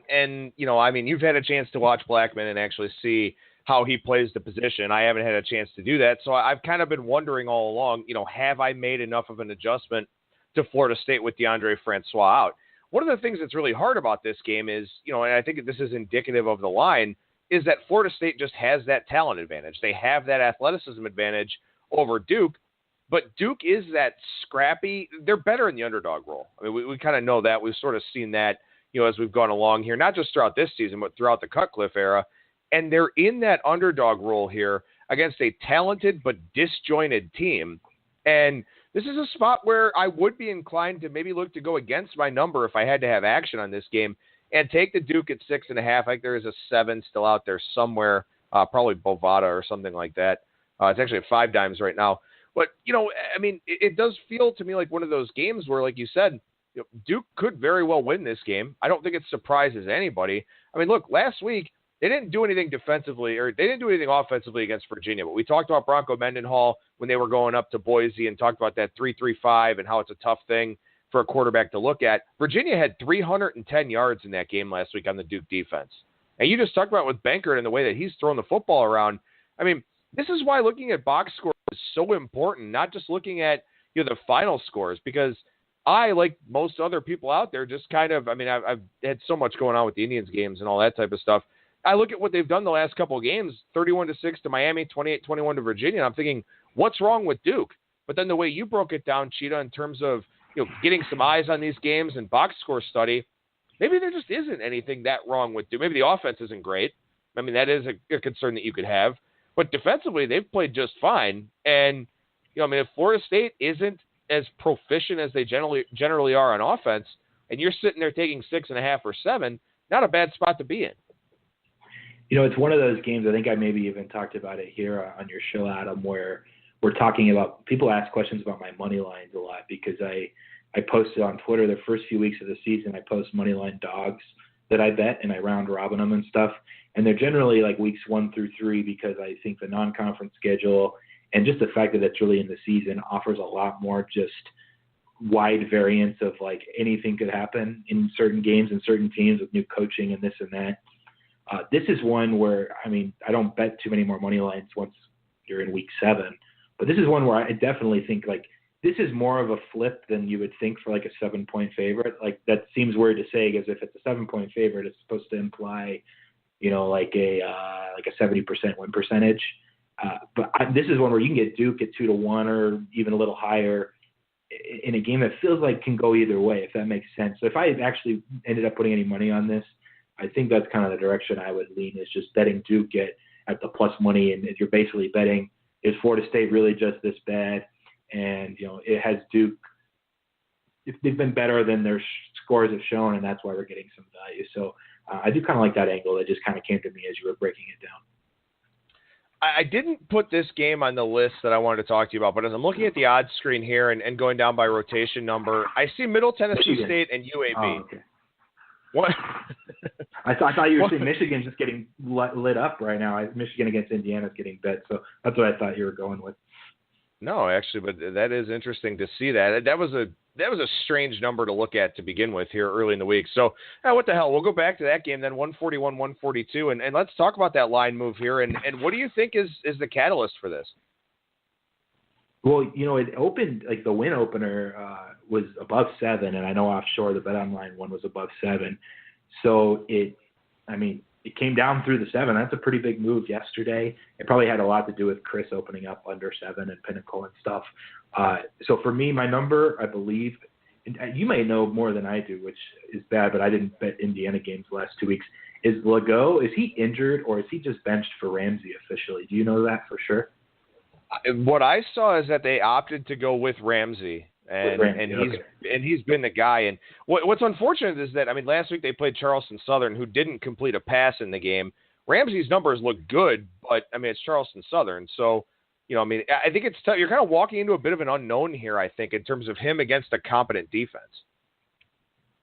you've had a chance to watch Blackman and actually see how he plays the position. I haven't had a chance to do that. So I've kind of been wondering all along, have I made enough of an adjustment to Florida State with DeAndre Francois out? one of the things that's really hard about this game is, and I think this is indicative of the line, is that Florida State just has that talent advantage. They have that athleticism advantage over Duke, but Duke is that scrappy. They're better in the underdog role. I mean, we kind of know that. We've sort of seen that, as we've gone along here, not just throughout this season, but throughout the Cutcliffe era. And they're in that underdog role here against a talented but disjointed team. And this is a spot where I would be inclined to maybe look to go against my number if I had to have action on this game and take the Duke at 6.5. I think there is a 7 still out there somewhere, probably Bovada or something like that. It's actually at 5 dimes right now. But, I mean, it does feel to me like one of those games where, like you said, Duke could very well win this game. I don't think it surprises anybody. I mean, look, last week, they didn't do anything defensively, or they didn't do anything offensively against Virginia. But we talked about Bronco Mendenhall when they were going up to Boise and talked about that 3-3-5 and how it's a tough thing for a quarterback to look at. Virginia had 310 yards in that game last week on the Duke defense. And you just talked about with Bankert and the way that he's throwing the football around. I mean, this is why looking at box scores is so important, not just looking at the final scores, because I, like most other people out there, just kind of, I mean, I've had so much going on with the Indians games and all that type of stuff. I look at what they've done the last couple of games, 31-6 to Miami, 28-21 to Virginia, and I'm thinking, what's wrong with Duke? But then the way you broke it down, Cheetah, in terms of getting some eyes on these games and box score study, maybe there just isn't anything that wrong with Duke. Maybe the offense isn't great. I mean, that is a concern that you could have. But defensively, they've played just fine. And, I mean, if Florida State isn't as proficient as they generally are on offense, and you're sitting there taking 6.5 or 7, not a bad spot to be in. It's one of those games, I think I maybe even talked about it here on your show, Adam, where we're talking about, people ask questions about my money lines a lot because I posted on Twitter the first few weeks of the season, I post money line dogs that I bet, and I round robin them and stuff. And they're generally like weeks 1 through 3 because I think the non-conference schedule and just the fact that it's really in the season offers a lot more just wide variance of like anything could happen in certain games and certain teams with new coaching and this and that. This is one where, I mean, I don't bet too many more money lines once you're in week 7, but this is one where I definitely think like this is more of a flip than you would think for like a 7-point favorite. Like that seems weird to say because if it's a 7-point favorite, it's supposed to imply, like a 70% win percentage. But this is one where you can get Duke at 2-1 or even a little higher in a game that feels like can go either way, if that makes sense. So if I actually ended up putting any money on this, I think that's kind of the direction I would lean, is just betting Duke at the plus money. And you're basically betting, is Florida State really just this bad? And, it has Duke. They've been better than their scores have shown, and that's why we're getting some value. So I do kind of like that angle. That just kind of came to me as you were breaking it down. I didn't put this game on the list that I wanted to talk to you about, but as I'm looking at the odds screen here and going down by rotation number, I see Middle Tennessee State and UAB. Oh, okay. What? I thought you were saying Michigan's just getting lit up right now. Michigan against Indiana is getting bet, so that's what I thought you were going with. No, actually, but that is interesting to see that. That was a strange number to look at to begin with here early in the week. So, what the hell? We'll go back to that game then, 141-142, and let's talk about that line move here. And what do you think is the catalyst for this? Well, it opened, like the win opener was above 7, and I know offshore the BetOnline one was above 7. So it came down through the 7. That's a pretty big move yesterday. It probably had a lot to do with Chris opening up under 7 and Pinnacle and stuff. So for me, my number, I believe, and you may know more than I do, which is bad, but I didn't bet Indiana games the last 2 weeks, is Legault. Is he injured or is he just benched for Ramsey officially? Do you know that for sure? What I saw is that they opted to go with Ramsey. And he's been the guy. And what's unfortunate is that, last week they played Charleston Southern, who didn't complete a pass in the game. Ramsey's numbers look good, but, it's Charleston Southern. So, I think it's tough. You're kind of walking into a bit of an unknown here, I think, in terms of him against a competent defense.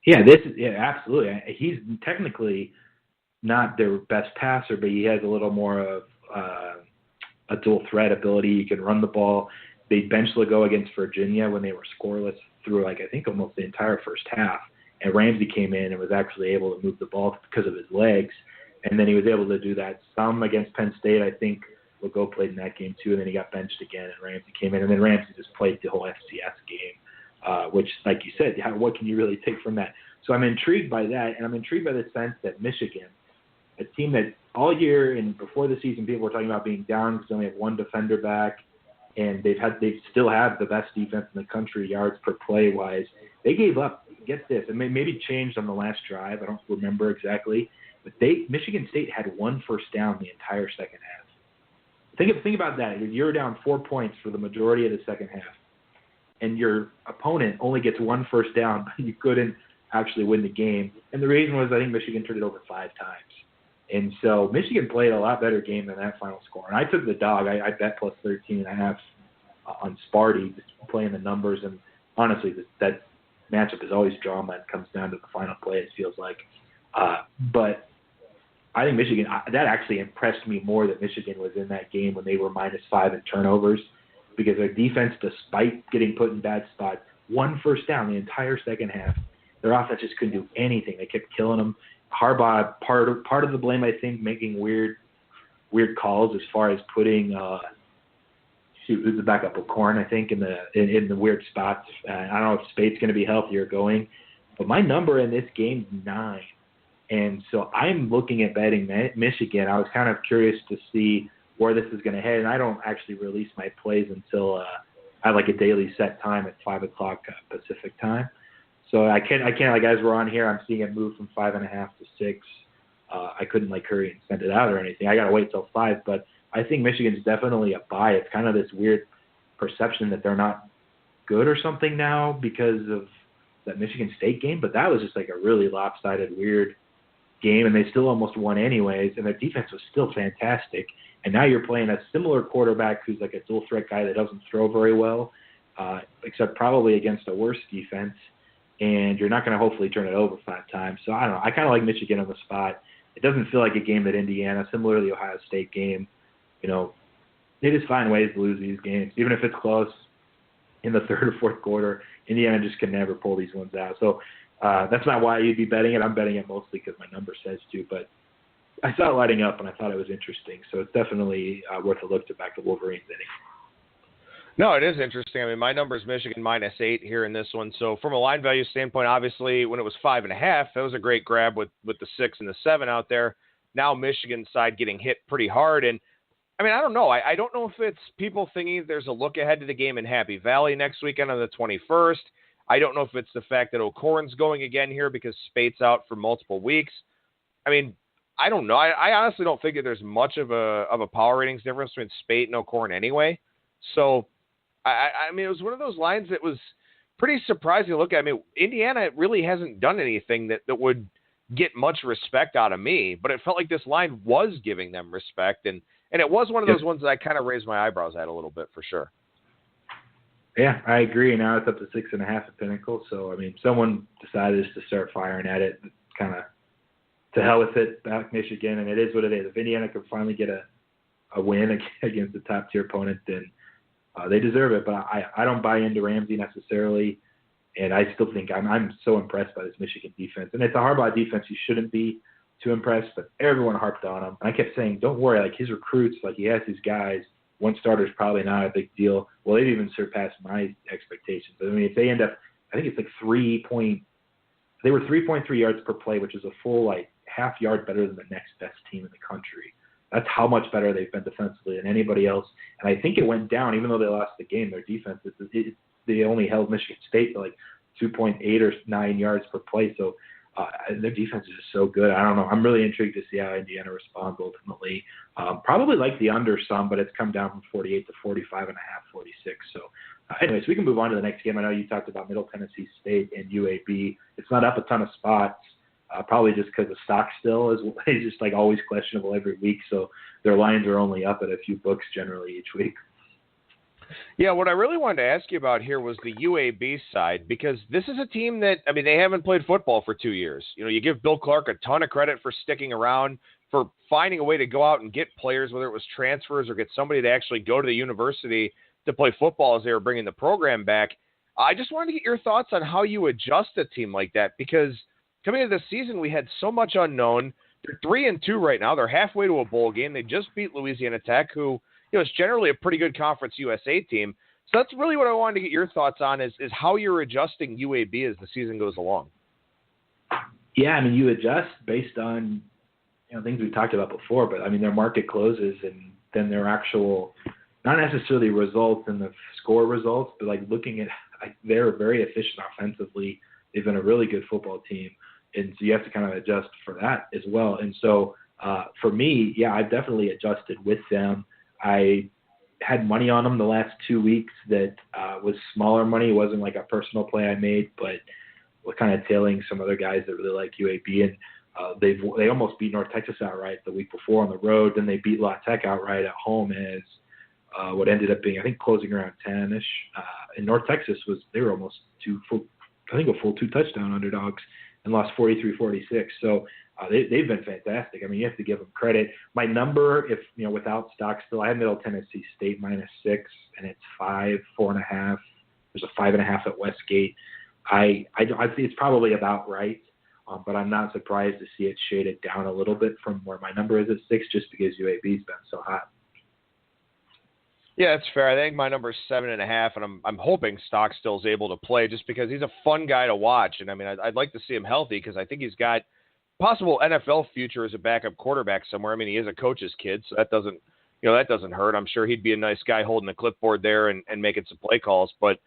Yeah, absolutely. He's technically not their best passer, but he has a little more of a dual threat ability. He can run the ball. They benched Legault against Virginia when they were scoreless through, I think almost the entire first half. And Ramsey came in and was actually able to move the ball because of his legs. And then he was able to do that some against Penn State. I think Legault played in that game too. And then he got benched again and Ramsey came in. And then Ramsey just played the whole FCS game. which, like you said, what can you really take from that? So I'm intrigued by that, and I'm intrigued by the sense that Michigan, a team that all year and before the season people were talking about being down because they only have one defender back, and they still have the best defense in the country yards per play wise. They gave up. Get this, and maybe changed on the last drive. I don't remember exactly, but Michigan State had one first down the entire second half. Think about that. You're down 4 points for the majority of the second half, and your opponent only gets one first down, but you couldn't actually win the game. And the reason was I think Michigan turned it over 5 times. And so Michigan played a lot better game than that final score. And I took the dog. I bet plus 13.5 on Sparty, just playing the numbers. And honestly, that matchup is always drama. It comes down to the final play, it feels like. But I think Michigan, that actually impressed me more that Michigan was in that game when they were -5 in turnovers, because their defense, despite getting put in bad spots, one first down the entire second half. Their offense just couldn't do anything. They kept killing them. Harbaugh, part of the blame, I think, making weird calls as far as putting who's the backup of Corn, I think, in the weird spots. I don't know if Spate's going to be healthy or going, but my number in this game is 9. And so I'm looking at betting Michigan. I was kind of curious to see where this is going to head, and I don't actually release my plays until I have like a daily set time at 5 o'clock Pacific time. So I can't like as we're on here, I'm seeing it move from 5.5 to 6. I couldn't like hurry and send it out or anything. I got to wait till 5, but I think Michigan's definitely a buy. It's kind of this weird perception that they're not good or something now because of that Michigan State game, but that was just like a really lopsided, weird game, and they still almost won anyways, and their defense was still fantastic. And now you're playing a similar quarterback who's like a dual threat guy that doesn't throw very well, except probably against a worse defense, and you're not going to hopefully turn it over 5 times. So I don't know. I kind of like Michigan on the spot. It doesn't feel like a game that Indiana, similar to the Ohio State game, they just find ways to lose these games, even if it's close in the third or fourth quarter. Indiana just can never pull these ones out. So that's not why you'd be betting it. I'm betting it mostly because my number says to, but I saw it lighting up and I thought it was interesting. So it's definitely worth a look to back the Wolverines inning. No, it is interesting. I mean, my number is Michigan -8 here in this one. So from a line value standpoint, obviously when it was 5.5, that was a great grab with the 6 and the 7 out there. Now Michigan's side getting hit pretty hard. And I mean, I don't know. I don't know if it's people thinking there's a look ahead to the game in Happy Valley next weekend on the 21st. I don't know if it's the fact that O'Corn's going again here because Spate's out for multiple weeks. I mean, I don't know. I honestly don't think that there's much of a power ratings difference between Spate and O'Corn anyway. So, I mean, it was one of those lines that was pretty surprising to look at. I mean, Indiana really hasn't done anything that would get much respect out of me, but it felt like this line was giving them respect, and it was one of those ones that I kind of raised my eyebrows at a little bit for sure. Yeah, I agree. Now it's up to 6.5 at Pinnacle. So, I mean, someone decided just to start firing at it, kind of to hell with it, back Michigan, and it is what it is. If Indiana can finally get a win against a top-tier opponent, then they deserve it. But I don't buy into Ramsey necessarily, and I still think I'm so impressed by this Michigan defense. And it's a Harbaugh defense. You shouldn't be too impressed, but everyone harped on him. And I kept saying, don't worry, like his recruits, like he has these guys. One starter is probably not a big deal. Well, they've even surpassed my expectations. I mean, if they end up, I think it's like they were 3.3 yards per play, which is a full like half yard better than the next best team in the country. That's how much better they've been defensively than anybody else. And I think it went down, even though they lost the game. Their defense, they only held Michigan State to like 2.8 or 9 yards per play. So their defense is just so good. I don't know. I'm really intrigued to see how Indiana responds ultimately. Probably like the under some, but it's come down from 48 to 45.5, 46. So anyways, we can move on to the next game. I know you talked about Middle Tennessee State and UAB. It's not up a ton of spots. Probably just because the stock still is just like always questionable every week. So their lines are only up at a few books generally each week. Yeah, what I really wanted to ask you about here was the UAB side, because this is a team that, I mean, they haven't played football for 2 years. You give Bill Clark a ton of credit for sticking around, for finding a way to go out and get players, whether it was transfers or get somebody to actually go to the university to play football as they were bringing the program back. I just wanted to get your thoughts on how you adjust a team like that, because coming into this season, we had so much unknown. They're 3-2 right now. They're halfway to a bowl game. They just beat Louisiana Tech, who is generally a pretty good Conference USA team. So that's really what I wanted to get your thoughts on is how you're adjusting UAB as the season goes along. Yeah, I mean, you adjust based on things we talked about before, but I mean, their market closes and then their actual, not necessarily results and the score results, but like looking at, they're very efficient offensively. They've been a really good football team. And so you have to kind of adjust for that as well. And so for me, yeah, I've definitely adjusted with them. I had money on them the last 2 weeks that was smaller money. It wasn't like a personal play I made, but was kind of tailing some other guys that really like UAB. And they almost beat North Texas outright the week before on the road. Then they beat La Tech outright at home as what ended up being, I think, closing around 10-ish. And North Texas they were almost a full 2-touchdown underdogs and lost 43-46. So they've been fantastic. I mean, you have to give them credit. My number, if without Stockstill, I had Middle Tennessee State -6, and it's 4.5. There's a 5.5 at Westgate. I think it's probably about right, but I'm not surprised to see it shaded down a little bit from where my number is at 6, just because UAB's been so hot. Yeah, that's fair. I think my number is 7.5, and I'm hoping Stockstill's able to play just because he's a fun guy to watch. And I mean, I'd like to see him healthy because I think he's got possible NFL future as a backup quarterback somewhere. I mean, he is a coach's kid, so that doesn't hurt. I'm sure he'd be a nice guy holding the clipboard there and making some play calls. But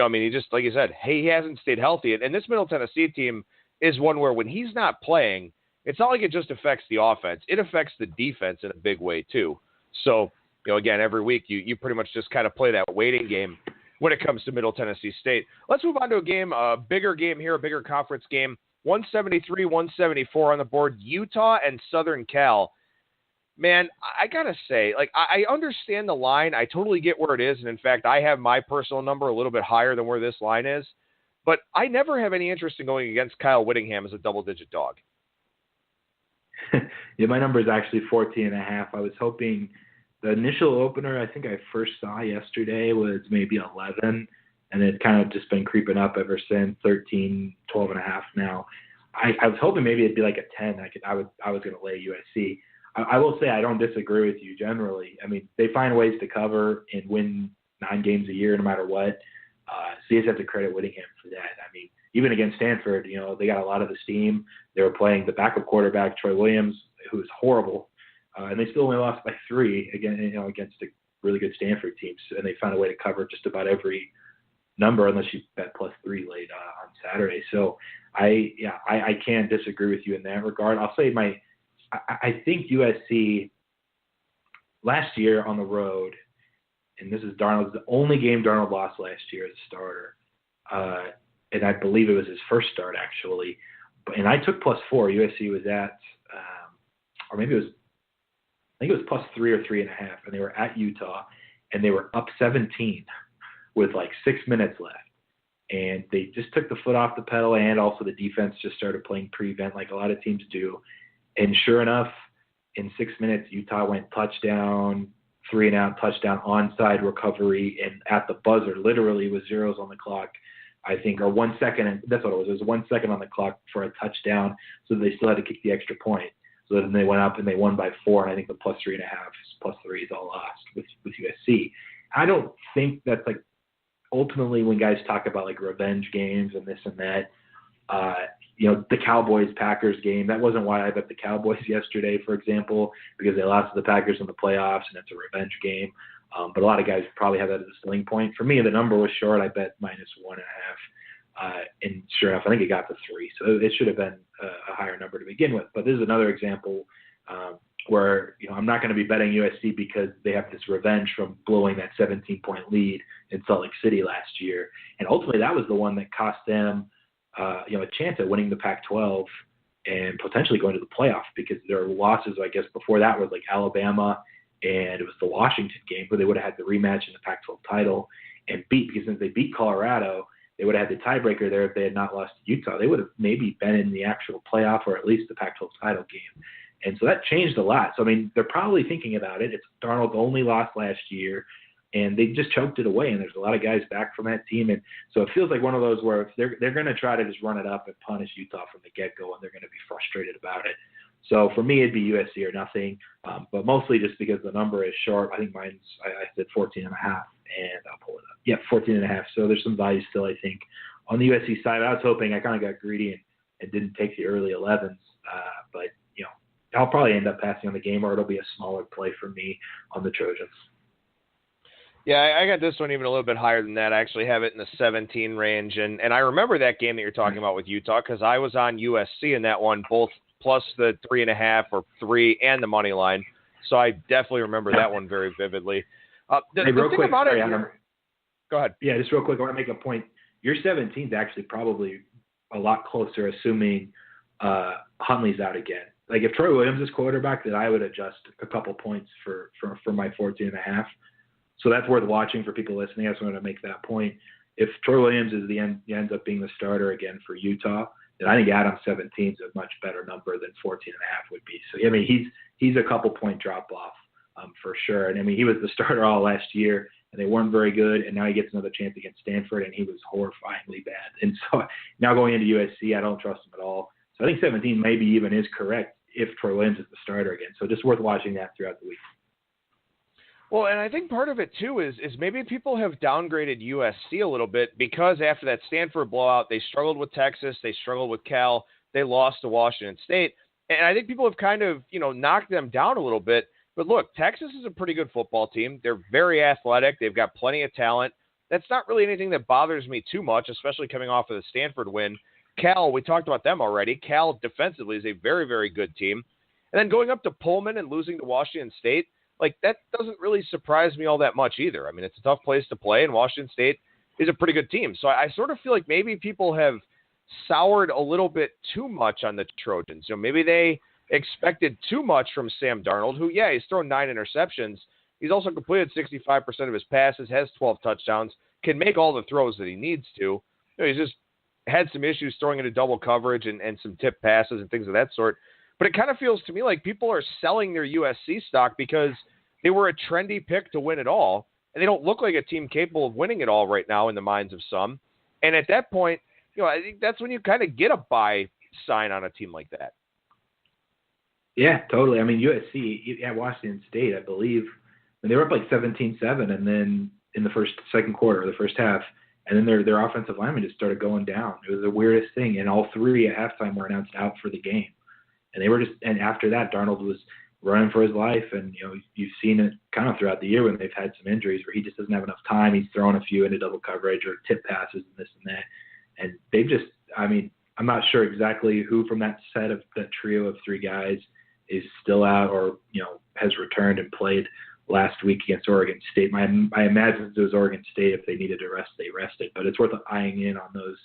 I mean, he just, like you said, he hasn't stayed healthy. And this Middle Tennessee team is one where when he's not playing, it's not like it just affects the offense. It affects the defense in a big way too. So, again, every week you pretty much just kind of play that waiting game when it comes to Middle Tennessee State. Let's move on to a bigger game here, a bigger conference game. 173-174 on the board, Utah and Southern Cal. Man, I got to say, I understand the line. I totally get where it is. And, in fact, I have my personal number a little bit higher than where this line is. But I never have any interest in going against Kyle Whittingham as a double-digit dog. Yeah, my number is actually 14.5. I was hoping the initial opener I think I first saw yesterday was maybe 11, and it's kind of just been creeping up ever since, 13, 12.5 now. I was hoping maybe it'd be like a 10. I was going to lay USC. I will say I don't disagree with you generally. I mean, they find ways to cover and win 9 games a year no matter what. So you just have to credit Whittingham for that. I mean, even against Stanford, they got a lot of the steam. They were playing the backup quarterback, Troy Williams, who is horrible. And they still only lost by 3 against a really good Stanford team. And they found a way to cover just about every number unless you bet +3 late on Saturday. So I can't disagree with you in that regard. I'll say I think USC last year on the road, and this is Darnold's the only game Darnold lost last year as a starter. And I believe it was his first start actually. And I took +4. USC was at, or maybe it was, I think it was +3 or 3.5, and they were at Utah, and they were up 17 with like 6 minutes left. And they just took the foot off the pedal, and also the defense just started playing prevent like a lot of teams do. And sure enough, in 6 minutes, Utah went touchdown, 3-and-out, touchdown, onside recovery, and at the buzzer, literally with zeros on the clock, I think, or 1 second, and that's what it was. It was 1 second on the clock for a touchdown, so they still had to kick the extra point. So then they went up and they won by 4, and I think the +3.5, +3 is all lost with USC. I don't think that's like ultimately when guys talk about like revenge games and this and that, the Cowboys-Packers game, that wasn't why I bet the Cowboys yesterday, for example, because they lost to the Packers in the playoffs and it's a revenge game. But a lot of guys probably have that as a selling point. For me, the number was short. I bet -1.5. And sure enough, I think it got to 3. So it should have been a higher number to begin with. But this is another example where, I'm not going to be betting USC because they have this revenge from blowing that 17-point lead in Salt Lake City last year. And ultimately, that was the one that cost them, a chance at winning the Pac-12 and potentially going to the playoff, because their losses, I guess, before that was like Alabama, and it was the Washington game where they would have had the rematch in the Pac-12 title and because since they beat Colorado, they would have had the tiebreaker there if they had not lost to Utah. They would have maybe been in the actual playoff or at least the Pac-12 title game. And so that changed a lot. So, I mean, they're probably thinking about it. It's Darnold's only loss last year, and they just choked it away, and there's a lot of guys back from that team. And so it feels like one of those where if they're going to try to just run it up and punish Utah from the get-go, and they're going to be frustrated about it. So for me, it'd be USC or nothing, but mostly just because the number is short. I think I said 14.5, and I'll pull it up. Yeah, 14.5. So there's some value still, I think. On the USC side, I was hoping, I kind of got greedy and didn't take the early 11s. But, I'll probably end up passing on the game, or it'll be a smaller play for me on the Trojans. Yeah, I got this one even a little bit higher than that. I actually have it in the 17 range. And I remember that game that you're talking about with Utah because I was on USC in that one, both plus the 3.5 or 3 and the money line. So I definitely remember that one very vividly. The thing quick, about sorry, it, Adam. Go ahead. Yeah, just real quick, I want to make a point. Your 17 is actually probably a lot closer, assuming Huntley's out again. Like if Troy Williams is quarterback, then I would adjust a couple points for my 14.5. So that's worth watching for people listening. I just wanted to make that point. If Troy Williams is ends up being the starter again for Utah, then I think Adam's 17 is a much better number than 14.5 would be. So I mean, he's a couple point drop off for sure. And I mean, he was the starter all last year, and they weren't very good. And now he gets another chance against Stanford, and he was horrifyingly bad. And so now going into USC, I don't trust him at all. So I think 17 maybe even is correct if Troy Williams is the starter again. So just worth watching that throughout the week. Well, and I think part of it, too, is maybe people have downgraded USC a little bit because after that Stanford blowout, they struggled with Texas, they struggled with Cal, they lost to Washington State. And I think people have kind of, knocked them down a little bit. But look, Texas is a pretty good football team. They're very athletic. They've got plenty of talent. That's not really anything that bothers me too much, especially coming off of the Stanford win. Cal, we talked about them already. Cal defensively is a very, very good team. And then going up to Pullman and losing to Washington State, that doesn't really surprise me all that much either. I mean, it's a tough place to play, and Washington State is a pretty good team. So I sort of feel like maybe people have soured a little bit too much on the Trojans. Maybe they expected too much from Sam Darnold, who, yeah, he's thrown 9 interceptions. He's also completed 65% of his passes, has 12 touchdowns, can make all the throws that he needs to. He's just had some issues throwing into double coverage and some tip passes and things of that sort. But it kind of feels to me like people are selling their USC stock because they were a trendy pick to win it all, and they don't look like a team capable of winning it all right now in the minds of some. And at that point, I think that's when you kind of get a buy sign on a team like that. Yeah, totally. I mean, USC at Washington State, I believe, and they were up like 17-7, and then in the second quarter, the first half, and then their offensive linemen just started going down. It was the weirdest thing, and all 3 at halftime were announced out for the game. And they were and after that, Darnold was running for his life. And, you've seen it kind of throughout the year when they've had some injuries where he just doesn't have enough time. He's throwing a few into double coverage or tip passes and this and that. And they've just, I'm not sure exactly who from that trio of 3 guys is still out or, has returned and played last week against Oregon State. I imagine it was Oregon State. If they needed to rest, they rested. But it's worth eyeing in on those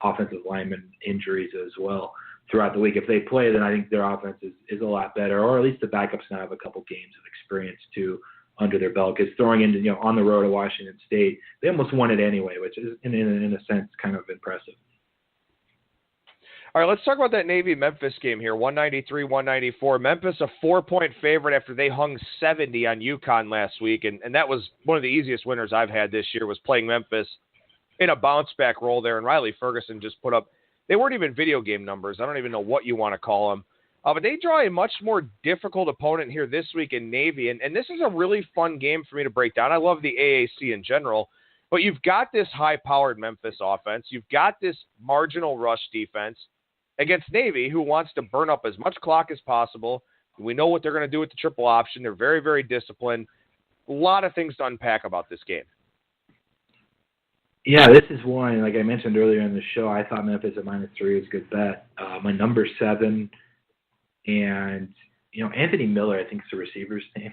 offensive lineman injuries as well throughout the week. If they play, then I think their offense is a lot better, or at least the backups now have a couple games of experience too under their belt. Because throwing into on the road at Washington State, they almost won it anyway, which is in a sense kind of impressive. All right, let's talk about that Navy-Memphis game here, 193-194. Memphis a 4-point favorite after they hung 70 on UConn last week, and that was one of the easiest winners I've had this year was playing Memphis in a bounce-back role there, and Riley Ferguson just put up, they weren't even video game numbers. I don't even know what you want to call them. But they draw a much more difficult opponent here this week in Navy, and this is a really fun game for me to break down. I love the AAC in general, but you've got this high-powered Memphis offense. You've got this marginal rush defense against Navy, who wants to burn up as much clock as possible. We know what they're going to do with the triple option. They're very, very disciplined. A lot of things to unpack about this game. Yeah, this is one, like I mentioned earlier in the show, I thought Memphis at -3 was a good bet. My number 7, and, Anthony Miller, I think is the receiver's name.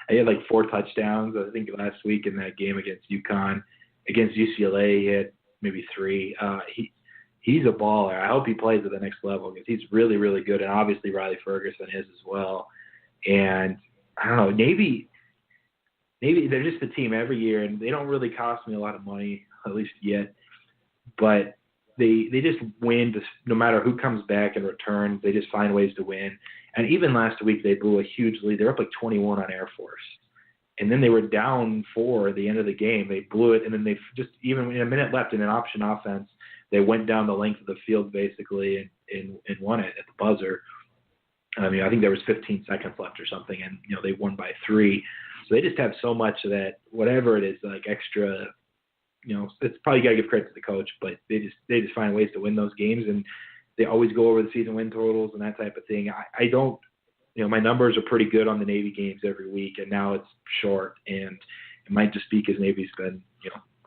He had like 4 touchdowns, I think, last week in that game against UConn. Against UCLA, he had maybe 3. He's a baller. I hope he plays at the next level because he's really, really good. And obviously Riley Ferguson is as well. And I don't know, Navy, they're just a team every year, and they don't really cost me a lot of money, at least yet. But they just win no matter who comes back and returns. They just find ways to win. And even last week they blew a huge lead. They're up like 21 on Air Force. And then they were down 4 at the end of the game. They blew it, and then they just, even in a minute left in an option offense, they went down the length of the field basically and won it at the buzzer. I think there was 15 seconds left or something, and they won by 3. So they just have so much of that, whatever it is, like extra, it's probably got to give credit to the coach, but they just find ways to win those games, and they always go over the season win totals and that type of thing. I don't, my numbers are pretty good on the Navy games every week, and now it's short, and it might just be because Navy's been,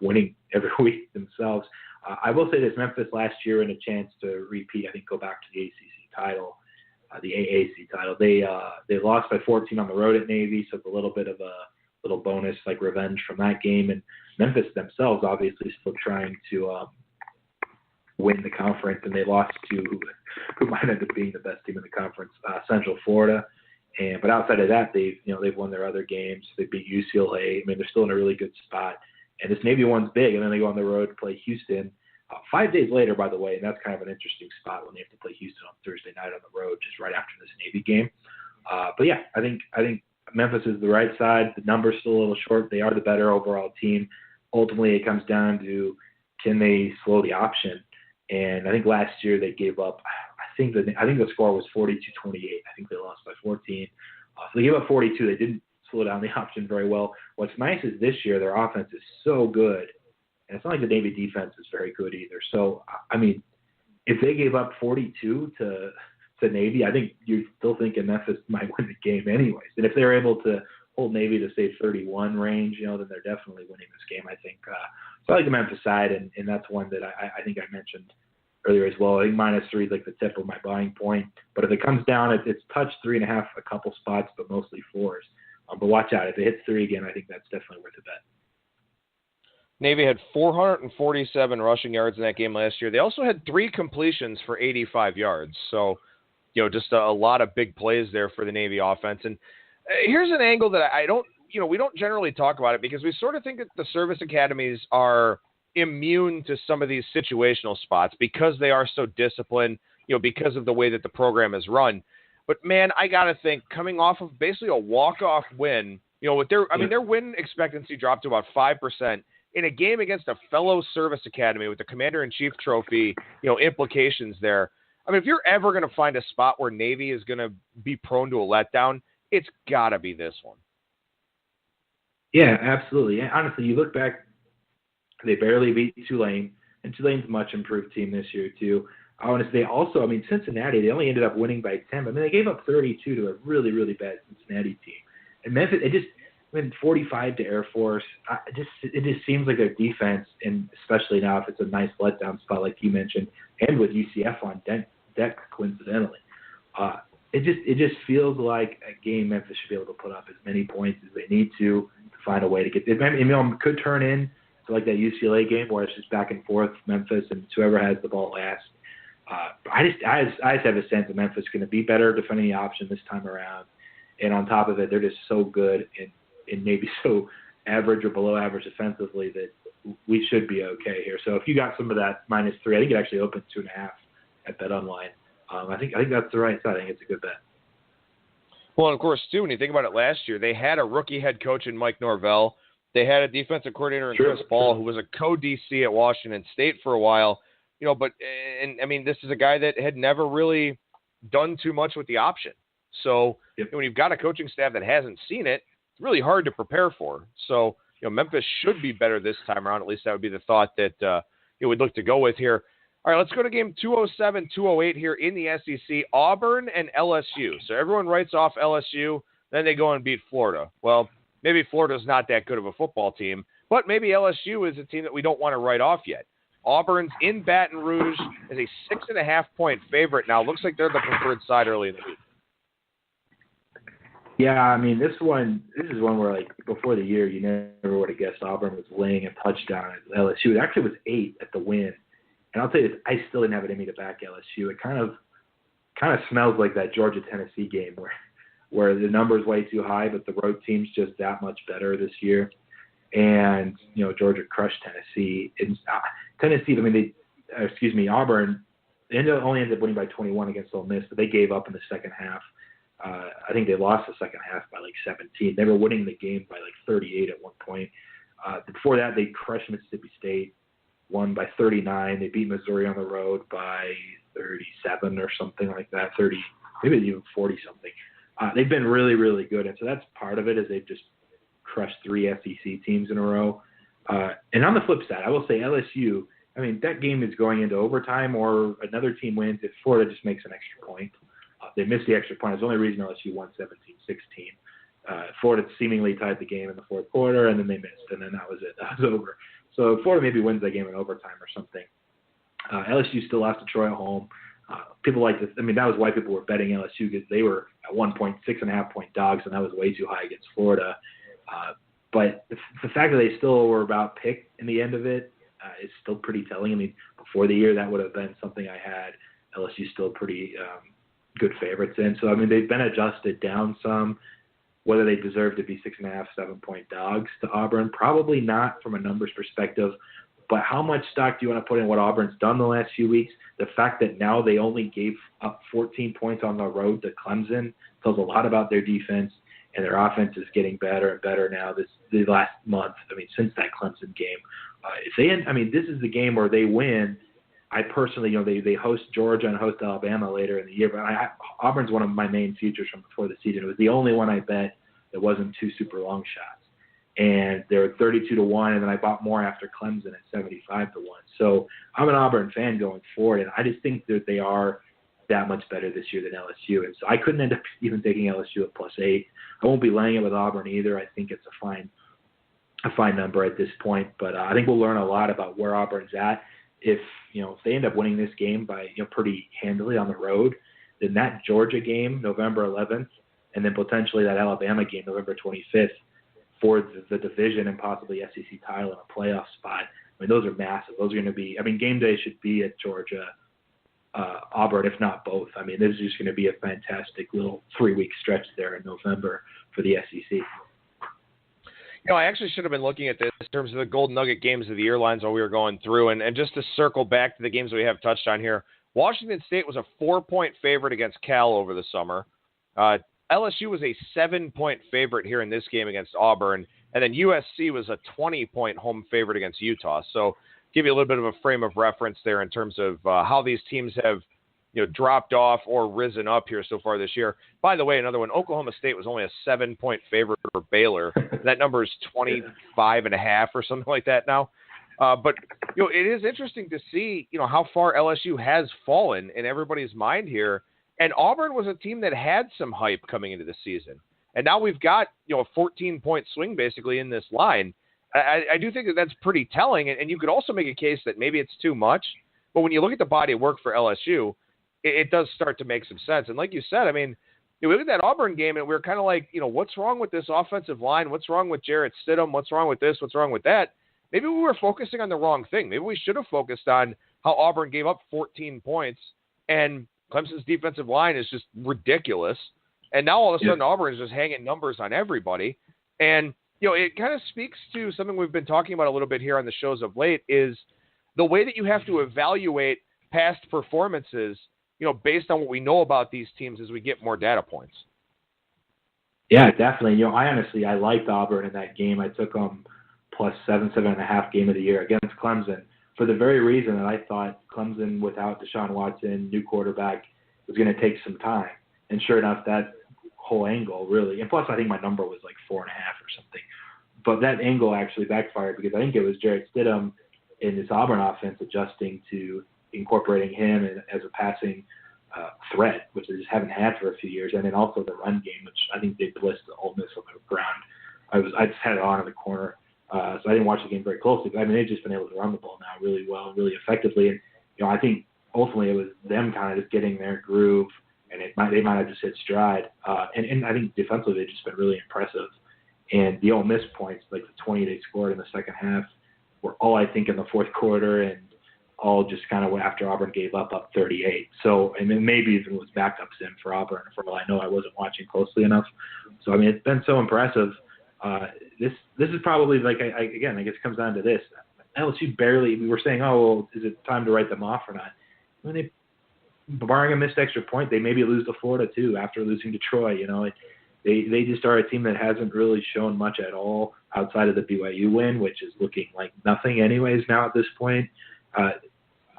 winning every week themselves. I will say this: Memphis last year in a chance to repeat, I think, go back to the ACC title, the AAC title. They lost by 14 on the road at Navy, so it's a little bit of a little bonus, like revenge from that game. And Memphis themselves, obviously, still trying to win the conference, and they lost to who might end up being the best team in the conference, Central Florida. But outside of that, they've won their other games. They beat UCLA. I mean, they're still in a really good spot. And this Navy one's big, and then they go on the road to play Houston 5 days later, by the way, and that's kind of an interesting spot when they have to play Houston on Thursday night on the road, just right after this Navy game. But yeah, I think Memphis is the right side. The number's still a little short. They are the better overall team. Ultimately, it comes down to, can they slow the option? And I think last year they gave up. I think the score was 42-28. I think they lost by 14. So they gave up 42. They didn't slow down the option very well. What's nice is this year their offense is so good, and it's not like the Navy defense is very good either. So I mean, if they gave up 42 to Navy, I think you're still thinking Memphis might win the game anyways. And if they're able to hold Navy to say 31 range, then they're definitely winning this game, I think. So I like the Memphis side, and that's one that I think I mentioned earlier as well. I think -3 is like the tip of my buying point. But if it comes down, it's touched 3.5 a couple spots, but mostly 4s. But watch out. If it hits 3 again, I think that's definitely worth a bet. Navy had 447 rushing yards in that game last year. They also had 3 completions for 85 yards. So, just a lot of big plays there for the Navy offense. And here's an angle that I don't, we don't generally talk about it because we sort of think that the service academies are immune to some of these situational spots because they are so disciplined, because of the way that the program is run. But man, I got to think, coming off of basically a walk-off win, with their win expectancy dropped to about 5% in a game against a fellow service academy with the Commander-in-Chief trophy, implications there. I mean, if you're ever going to find a spot where Navy is going to be prone to a letdown, it's got to be this one. Yeah, absolutely. And honestly, you look back, they barely beat Tulane, and Tulane's a much improved team this year too. I want to say also, Cincinnati, they only ended up winning by 10. They gave up 32 to a really, really bad Cincinnati team. And Memphis, 45 to Air Force. It just seems like their defense, and especially now if it's a nice letdown spot like you mentioned, and with UCF on deck coincidentally, it just feels like a game Memphis should be able to put up as many points as they need to find a way to get. It could turn in to like that UCLA game where it's just back and forth Memphis and it's whoever has the ball last. I just have a sense that Memphis is going to be better defending the option this time around. And on top of it, they're just so good and maybe so average or below average defensively that we should be okay here. So if you got some of that -3, I think it actually opened 2.5 at BetOnline. I think that's the right side. I think it's a good bet. Well, and of course, too, when you think about it last year, they had a rookie head coach in Mike Norvell. They had a defensive coordinator in Chris Ball, who was a co-DC at Washington State for a while. This is a guy that had never really done too much with the option. So when you've got a coaching staff that hasn't seen it, it's really hard to prepare for. So, Memphis should be better this time around. At least that would be the thought that we'd look to go with here. All right, let's go to game 207, 208 here in the SEC, Auburn and LSU. So everyone writes off LSU, then they go and beat Florida. Well, maybe Florida's not that good of a football team, but maybe LSU is a team that we don't want to write off yet. Auburn's in Baton Rouge as a 6.5-point favorite now. Looks like they're the preferred side early in the week. Yeah, this is one where, like, before the year, you never would have guessed Auburn was laying a touchdown at LSU. It actually was 8 at the win. And I'll tell you this, I still didn't have it in me to back LSU. It kind of smells like that Georgia-Tennessee game where the number's way too high, but the road team's just that much better this year. And, Georgia crushed Tennessee. Auburn, they only ended up winning by 21 against Ole Miss, but they gave up in the second half. I think they lost the second half by like 17. They were winning the game by like 38 at one point. Before that, they crushed Mississippi State, won by 39. They beat Missouri on the road by 37 or something like that, 30, maybe even 40 something. They've been really, really good, and so that's part of it is they've just crushed 3 SEC teams in a row. And on the flip side, I will say LSU, I mean, that game is going into overtime or another team wins if Florida just makes an extra point. They missed the extra point. It's the only reason LSU won 17-16. Florida seemingly tied the game in the fourth quarter, and then they missed, and then that was it. That was over. So Florida maybe wins that game in overtime or something. LSU still lost to Troy at home. People like this. I mean, that was why people were betting LSU, because they were at 6.5-point dogs, and that was way too high against Florida. But the fact that they still were about picked in the end of it is still pretty telling. I mean, before the year, that would have been something I had. LSU still pretty good favorites in. So, I mean, they've been adjusted down some. Whether they deserve to be 6.5, 7-point dogs to Auburn, probably not from a numbers perspective. But how much stock do you want to put in what Auburn's done the last few weeks? The fact that now they only gave up 14 points on the road to Clemson tells a lot about their defense, and their offense is getting better and better now the last month. I mean, since that Clemson game. This is the game where they win. I personally, they host Georgia and host Alabama later in the year, but Auburn's one of my main futures from before the season. It was the only one I bet that wasn't 2 super long shots. And they were 32-1, and then I bought more after Clemson at 75-1. So I'm an Auburn fan going forward, and I just think that they are that much better this year than LSU. And so I couldn't end up even taking LSU at +8. I won't be laying it with Auburn either. I think it's a fine number at this point, but I think we'll learn a lot about where Auburn's at. If they end up winning this game by pretty handily on the road, then that Georgia game, November 11th, and then potentially that Alabama game, November 25th, for the division and possibly SEC title and a playoff spot. I mean, those are massive. Those are going to be. I mean, game day should be at Georgia, Auburn, if not both. I mean, this is just going to be a fantastic little 3-week stretch there in November for the SEC. I actually should have been looking at this in terms of the Golden Nugget games of the year lines while we were going through. And just to circle back to the games we have touched on here, Washington State was a 4-point favorite against Cal over the summer. LSU was a 7-point favorite here in this game against Auburn. And then USC was a 20-point home favorite against Utah. So give you a little bit of a frame of reference there in terms of how these teams have dropped off or risen up here so far this year. By the way, another one, Oklahoma State was only a 7-point favorite for Baylor. That number is 25.5 or something like that now. But it is interesting to see, how far LSU has fallen in everybody's mind here. And Auburn was a team that had some hype coming into the season. And now we've got, a 14-point swing basically in this line. I do think that that's pretty telling. And you could also make a case that maybe it's too much. But when you look at the body of work for LSU, it does start to make some sense. And like you said, I mean, we look at that Auburn game and we're kind of like, what's wrong with this offensive line? What's wrong with Jarrett Stidham? What's wrong with this? What's wrong with that? Maybe we were focusing on the wrong thing. Maybe we should have focused on how Auburn gave up 14 points and Clemson's defensive line is just ridiculous. And now all of a sudden Auburn is just hanging numbers on everybody. And, it kind of speaks to something we've been talking about a little bit here on the shows of late is the way that you have to evaluate past performances, based on what we know about these teams as we get more data points. Yeah, definitely. I liked Auburn in that game. I took them +7, 7.5 game of the year against Clemson for the very reason that I thought Clemson without Deshaun Watson, new quarterback, was going to take some time. And sure enough, that whole angle really, and plus I think my number was like 4.5 or something. But that angle actually backfired because I think it was Jarrett Stidham in this Auburn offense adjusting to incorporating him as a passing threat, which they just haven't had for a few years, and then also the run game, which I think they blitzed the Ole Miss on the ground. I just had it on in the corner, so I didn't watch the game very closely. But I mean, they've just been able to run the ball now really well, really effectively, and I think ultimately it was them kind of just getting their groove, and they might have just hit stride. And I think defensively they've just been really impressive. And the Ole Miss points, like the 20 they scored in the second half, were all I think in the fourth quarter, and all just kind of after Auburn gave up 38. So, and then maybe even was backups in for Auburn. For all I know, I wasn't watching closely enough. So, I mean, it's been so impressive. This is probably like, I guess it comes down to this. LSU barely, we were saying, is it time to write them off or not? When they, barring a missed extra point, they maybe lose to Florida too after losing to Troy. They just are a team that hasn't really shown much at all outside of the BYU win, which is looking like nothing anyways now at this point.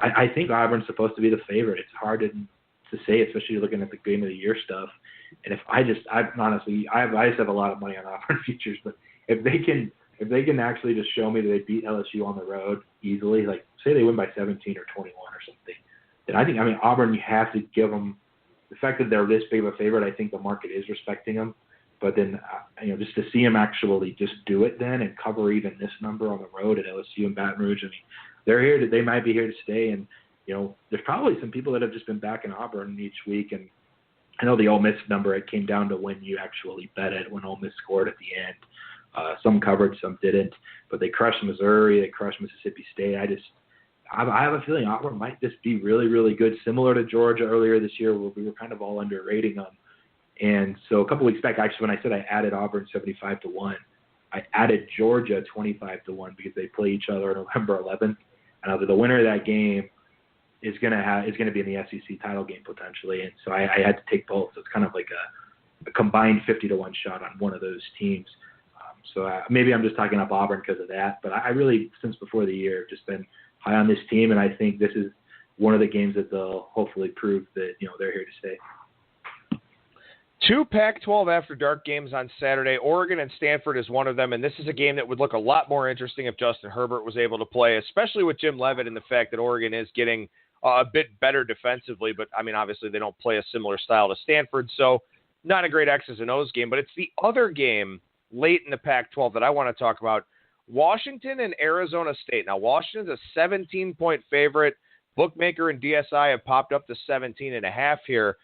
I think Auburn's supposed to be the favorite. It's hard to say, especially looking at the game of the year stuff. And if I just have a lot of money on Auburn futures, but if they can actually just show me that they beat LSU on the road easily, like say they win by 17 or 21 or something, then I mean, Auburn, you have to give them the fact that they're this big of a favorite. I think the market is respecting them. But then, just to see them actually just do it then and cover even this number on the road at LSU and Baton Rouge, I mean, they're here. They might be here to stay. And, there's probably some people that have just been back in Auburn each week. And I know the Ole Miss number, it came down to when you actually bet it, when Ole Miss scored at the end. Some covered, some didn't. But they crushed Missouri. They crushed Mississippi State. I have a feeling Auburn might just be really, really good, similar to Georgia earlier this year where we were kind of all underrating them. And so a couple weeks back, actually, when I said I added Auburn 75-1, I added Georgia 25-1 because they play each other on November 11th. And I was like, the winner of that game is going to be in the SEC title game potentially. And so I had to take both. So it's kind of like a combined 50-1 shot on one of those teams. So maybe I'm just talking up Auburn because of that. But I really, since before the year, just been high on this team. And I think this is one of the games that they'll hopefully prove that, they're here to stay. 2 Pac-12 after dark games on Saturday. Oregon and Stanford is one of them, and this is a game that would look a lot more interesting if Justin Herbert was able to play, especially with Jim Leavitt and the fact that Oregon is getting a bit better defensively, but, I mean, obviously they don't play a similar style to Stanford, so not a great X's and O's game, but it's the other game late in the Pac-12 that I want to talk about, Washington and Arizona State. Now, Washington's a 17-point favorite. Bookmaker and DSI have popped up to 17.5 here.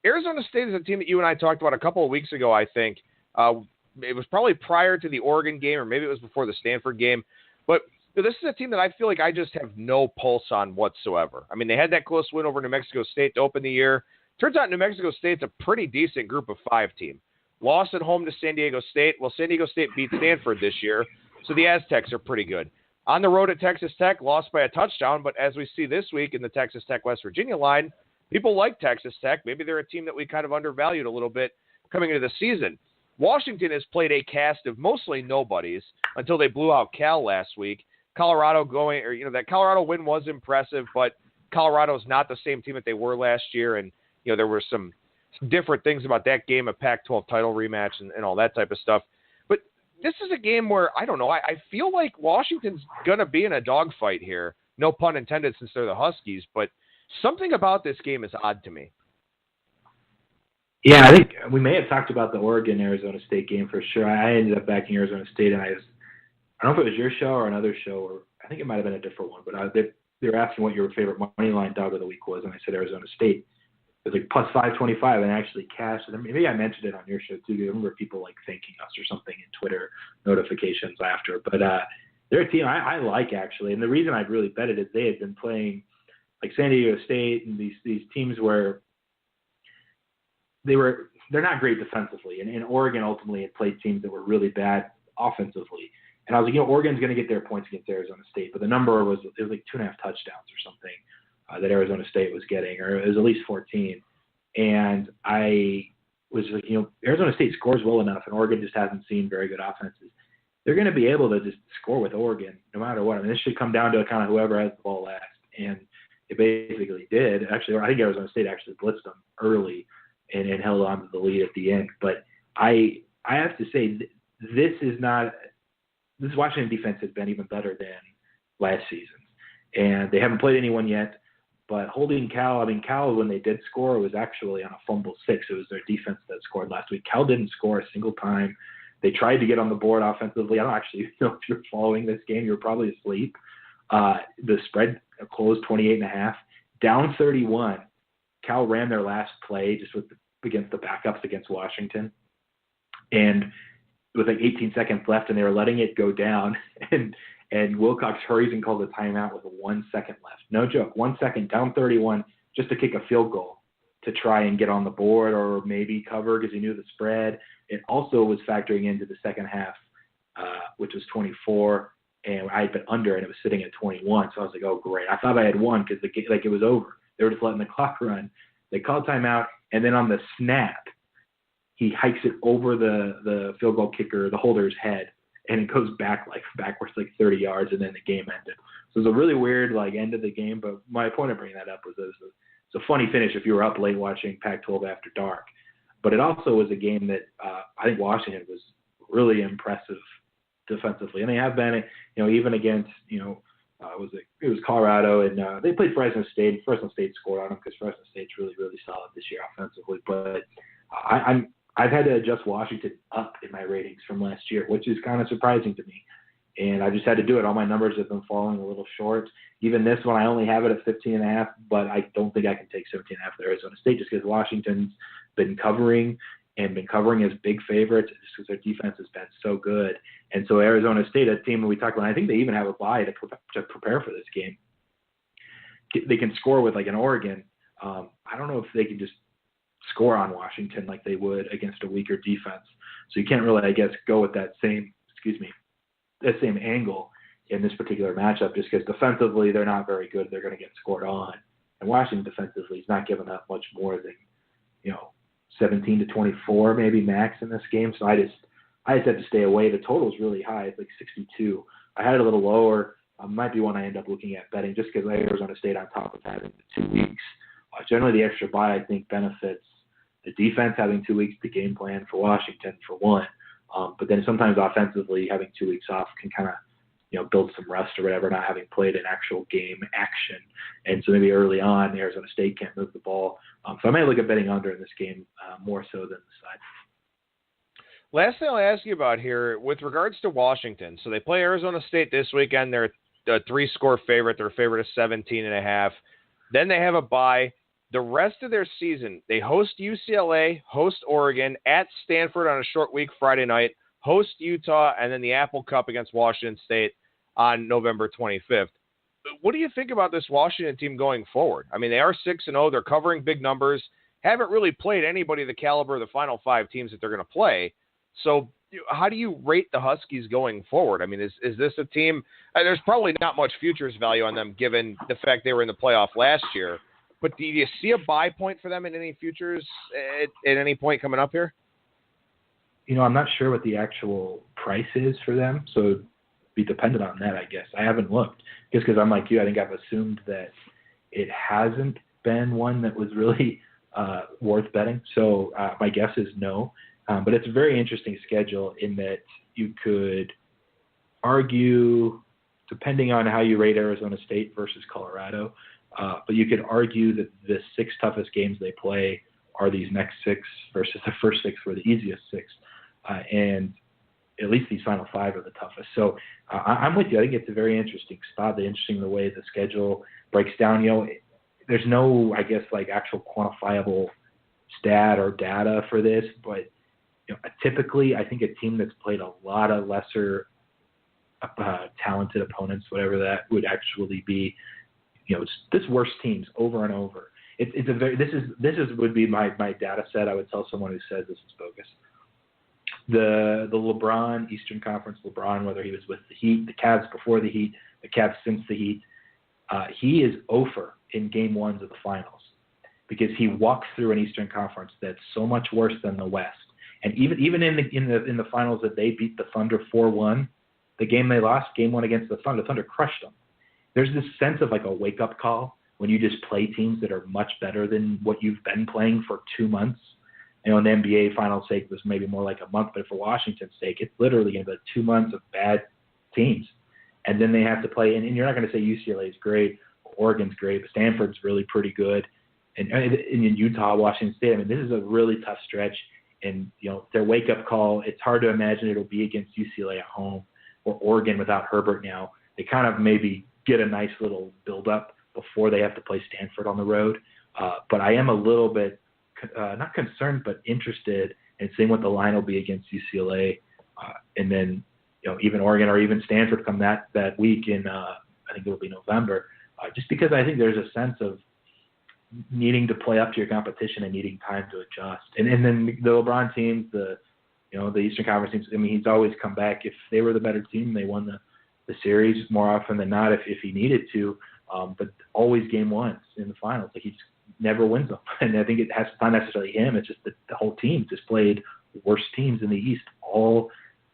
Arizona State is a team that you and I talked about a couple of weeks ago, I think. It was probably prior to the Oregon game, or maybe it was before the Stanford game. But this is a team that I feel like I just have no pulse on whatsoever. I mean, they had that close win over New Mexico State to open the year. Turns out New Mexico State's a pretty decent group of 5 team. Lost at home to San Diego State. Well, San Diego State beat Stanford this year, so the Aztecs are pretty good. On the road at Texas Tech, lost by a touchdown, but as we see this week in the Texas Tech-West Virginia line, people like Texas Tech. Maybe they're a team that we kind of undervalued a little bit coming into the season. Washington has played a cast of mostly nobodies until they blew out Cal last week. Colorado that Colorado win was impressive, but Colorado's not the same team that they were last year. And, there were some different things about that game, a Pac-12 title rematch and all that type of stuff. But this is a game where, I don't know, I feel like Washington's going to be in a dogfight here. No pun intended since they're the Huskies, but something about this game is odd to me. Yeah, I think we may have talked about the Oregon-Arizona State game for sure. I ended up backing Arizona State, and I don't know if it was your show or another show, or I think it might have been a different one, but they were asking what your favorite money line dog of the week was, and I said Arizona State. It was like plus 525, and I actually cashed it. Maybe I mentioned it on your show too. I remember people like thanking us or something in Twitter notifications after. But they're a team I like actually, and the reason I'd really bet it is they had been playing like San Diego State and these teams where they're not great defensively, and Oregon ultimately had played teams that were really bad offensively. And I was like, Oregon's going to get their points against Arizona State, but the number was like 2.5 touchdowns or something that Arizona State was getting, or it was at least 14. And I was like, Arizona State scores well enough, and Oregon just hasn't seen very good offenses. They're going to be able to just score with Oregon no matter what. I mean, this should come down to kind of whoever has the ball last, and it basically did. Actually, I think Arizona State actually blitzed them early and held on to the lead at the end. But I have to say, this Washington defense has been even better than last season. And they haven't played anyone yet. But holding Cal, Cal, when they did score, it was actually on a fumble 6. It was their defense that scored last week. Cal didn't score a single time. They tried to get on the board offensively. I don't actually know if you're following this game. You're probably asleep. The spread closed 28.5. Down 31. Cal ran their last play just against the backups against Washington. And with like 18 seconds left, and they were letting it go down. And Wilcox hurries and calls a timeout with 1 second left. No joke. 1 second, down 31, just to kick a field goal to try and get on the board or maybe cover because he knew the spread. It also was factoring into the second half, which was 24, and I had been under, and it was sitting at 21. So I was like, oh, great. I thought I had won because it was over. They were just letting the clock run. They called timeout, and then on the snap, he hikes it over the field goal kicker, the holder's head, and it goes backwards like 30 yards, and then the game ended. So it was a really weird end of the game. But my point of bringing that up was it's a funny finish if you were up late watching Pac-12 after dark. But it also was a game that I think Washington was really impressive defensively, and they have been, even against, it was Colorado, and they played Fresno State. Fresno State scored on them because Fresno State's really, really solid this year offensively. But I've had to adjust Washington up in my ratings from last year, which is kind of surprising to me. And I just had to do it. All my numbers have been falling a little short. Even this one, I only have it at 15.5, but I don't think I can take 17.5 to Arizona State just because Washington's been covering as big favorites just because their defense has been so good. And so Arizona State, a team that we talked about, I think they even have a bye to prepare for this game. They can score with like an Oregon. I don't know if they can just score on Washington like they would against a weaker defense. So you can't really, I guess, go with that same angle in this particular matchup just because defensively they're not very good. They're going to get scored on. And Washington defensively is not giving up much more than, 17 to 24 maybe max in this game. So I just had to stay away. The total is really high. It's like 62. I had it a little lower. Might be one I end up looking at betting just because Arizona State on top of having the 2 weeks. Generally, the extra bye, I think, benefits the defense having 2 weeks to game plan for Washington, for one. But then sometimes offensively, having 2 weeks off can kind of, build some rust or whatever, not having played an actual game action. And so maybe early on, Arizona State can't move the ball. So I might look at betting under in this game more so than the side. Last thing I'll ask you about here, with regards to Washington, so they play Arizona State this weekend. They're a 3-score favorite. They're a favorite of 17.5. Then they have a bye. The rest of their season, they host UCLA, host Oregon, at Stanford on a short week Friday night, host Utah, and then the Apple Cup against Washington State on November 25th. What do you think about this Washington team going forward? I mean, they are 6-0. They're covering big numbers. Haven't really played anybody the caliber of the final 5 teams that they're going to play. So how do you rate the Huskies going forward? I mean, is this a team – there's probably not much futures value on them given the fact they were in the playoff last year. But do you see a buy point for them in any futures at any point coming up here? I'm not sure what the actual price is for them, so it'd be dependent on that, I guess. I haven't looked, just because I'm like you. I think I've assumed that it hasn't been one that was really worth betting. So my guess is no. But it's a very interesting schedule in that you could argue, depending on how you rate Arizona State versus Colorado, but you could argue that the 6 toughest games they play are these next 6 versus the first 6 were the easiest 6. And at least these final 5 are the toughest. So I'm with you. I think it's a very interesting spot. Interesting the way the schedule breaks down. There's no, I guess, like actual quantifiable stat or data for this, but typically I think a team that's played a lot of lesser talented opponents, whatever that would actually be, it's this worst teams over and over. It's a very this would be my data set. I would tell someone who says this is bogus. The LeBron Eastern Conference LeBron, whether he was with the Heat, the Cavs before the Heat, the Cavs since the Heat, he is 0 in game 1s of the finals because he walks through an Eastern Conference that's so much worse than the West. And even in the finals that they beat the Thunder 4-1, the game they lost, game 1 against the Thunder crushed them. There's this sense of like a wake-up call when you just play teams that are much better than what you've been playing for 2 months. In the NBA finals sake, it was maybe more like a month, but for Washington's sake, it's literally going to be 2 months of bad teams. And then they have to play, and you're not going to say UCLA is great, Oregon's great, but Stanford's really pretty good. And in Utah, Washington State, I mean, this is a really tough stretch. And, their wake-up call, it's hard to imagine it'll be against UCLA at home or Oregon without Herbert now. They kind of maybe get a nice little build-up before they have to play Stanford on the road. But I am a little bit, not concerned, but interested in seeing what the line will be against UCLA. And then, even Oregon or even Stanford come that week in, I think it'll be November, just because I think there's a sense of needing to play up to your competition and needing time to adjust. And then the LeBron teams, the Eastern Conference teams, I mean, he's always come back. If they were the better team, they won the series more often than not if he needed to. But always game 1s in the finals. Like he just never wins them. And I think it has not necessarily him. It's just that the whole team just played worst teams in the East all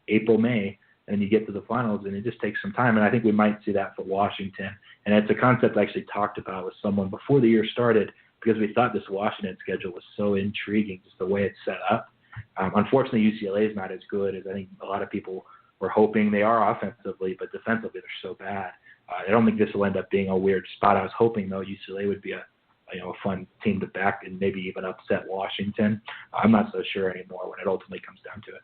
April, May. And you get to the finals, and it just takes some time. And I think we might see that for Washington. And it's a concept I actually talked about with someone before the year started because we thought this Washington schedule was so intriguing, just the way it's set up. Unfortunately, UCLA is not as good as I think a lot of people we're hoping they are offensively, but defensively they're so bad. I don't think this will end up being a weird spot. I was hoping, though, UCLA would be a fun team to back and maybe even upset Washington. I'm not so sure anymore when it ultimately comes down to it.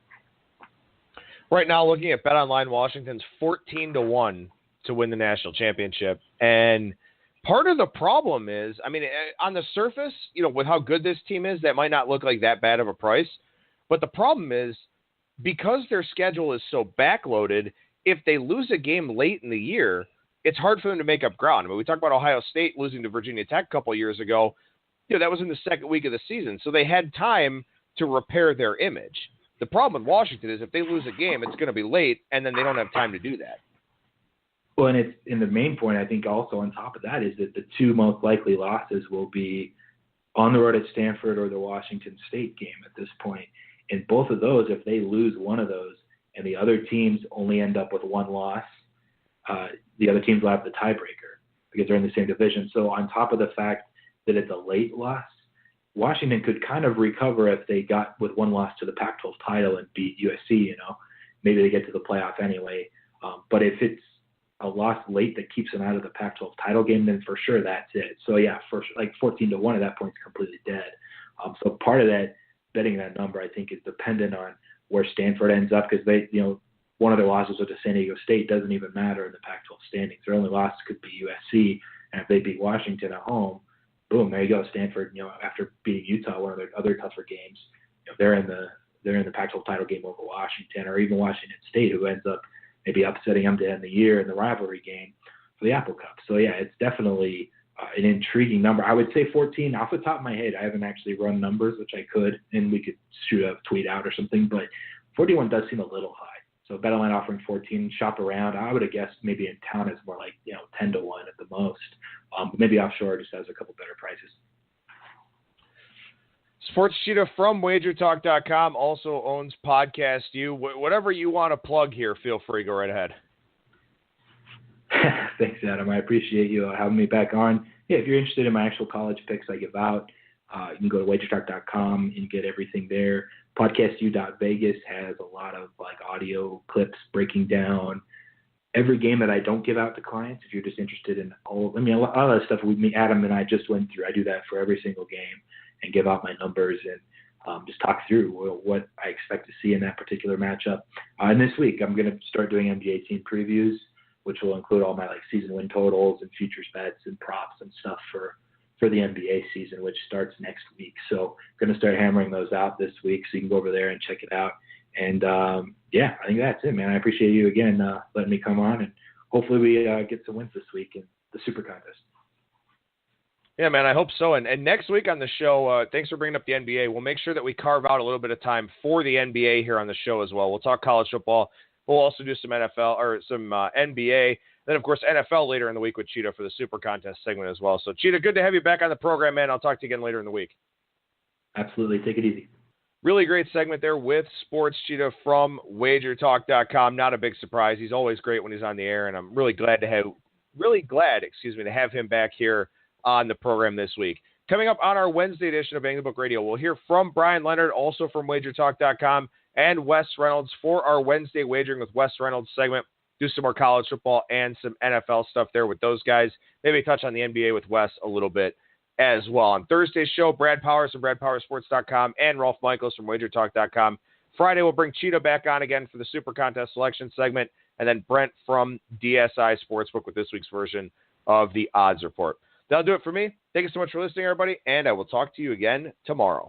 Right now, looking at BetOnline, Washington's 14-1 to win the national championship. And part of the problem is, I mean, on the surface, with how good this team is, that might not look like that bad of a price. But the problem is, because their schedule is so backloaded, if they lose a game late in the year, it's hard for them to make up ground. I mean, we talked about Ohio State losing to Virginia Tech a couple of years ago. That was in the second week of the season. So they had time to repair their image. The problem with Washington is if they lose a game, it's going to be late, and then they don't have time to do that. Well, and the main point, I think, also on top of that is that the two most likely losses will be on the road at Stanford or the Washington State game at this point. And both of those, if they lose one of those and the other teams only end up with one loss, the other teams will have the tiebreaker because they're in the same division. So on top of the fact that it's a late loss, Washington could kind of recover if they got with one loss to the Pac-12 title and beat USC, maybe they get to the playoff anyway. But if it's a loss late that keeps them out of the Pac-12 title game, then for sure that's it. So yeah, for like 14-1 at that point is completely dead. So part of that, betting that number, I think, is dependent on where Stanford ends up because they, one of their losses with the San Diego State doesn't even matter in the Pac-12 standings. Their only loss could be USC, and if they beat Washington at home, boom, there you go. Stanford, after beating Utah, one of their other tougher games, they're in the Pac-12 title game over Washington, or even Washington State, who ends up maybe upsetting them to end the year in the rivalry game for the Apple Cup. So yeah, it's definitely an intriguing number. I would say 14 off the top of my head. I haven't actually run numbers, which I could, and we could shoot a tweet out or something, but 41 does seem a little high. So BetOnline offering 14, shop around. I would have guessed maybe in town it's more like 10-1 at the most. Maybe offshore just has a couple better prices. Sports Cheetah from WagerTalk.com also owns Podcast U. Whatever you want to plug here, feel free. Go right ahead. Thanks, Adam. I appreciate you having me back on. Yeah, if you're interested in my actual college picks I give out, you can go to WagerTalk.com and get everything there. PodcastU.Vegas has a lot of audio clips breaking down every game that I don't give out to clients. If you're just interested in a lot of that stuff Adam and I just went through. I do that for every single game and give out my numbers and just talk through what I expect to see in that particular matchup. And this week I'm going to start doing NBA team previews, which will include all my season win totals and futures bets and props and stuff for the NBA season, which starts next week. So I'm going to start hammering those out this week, so you can go over there and check it out. And yeah, I think that's it, man. I appreciate you again letting me come on, and hopefully we get some wins this week in the Super Contest. Yeah, man, I hope so. And next week on the show, thanks for bringing up the NBA. We'll make sure that we carve out a little bit of time for the NBA here on the show as well. We'll talk college football. We'll also do some NFL or some NBA. Then, of course, NFL later in the week with Cheetah for the Super Contest segment as well. So, Cheetah, good to have you back on the program, man. I'll talk to you again later in the week. Absolutely. Take it easy. Really great segment there with Sports Cheetah from WagerTalk.com. Not a big surprise. He's always great when he's on the air, and I'm really glad to have him back here on the program this week. Coming up on our Wednesday edition of Bang the Book Radio, we'll hear from Brian Leonard, also from WagerTalk.com, and Wes Reynolds for our Wednesday Wagering with Wes Reynolds segment. Do some more college football and some NFL stuff there with those guys. Maybe touch on the NBA with Wes a little bit as well. On Thursday's show, Brad Powers from BradPowerSports.com and Rolf Michaels from WagerTalk.com. Friday, we'll bring Cheetah back on again for the Super Contest selection segment, and then Brent from DSI Sportsbook with this week's version of the Odds Report. That'll do it for me. Thank you so much for listening, everybody, and I will talk to you again tomorrow.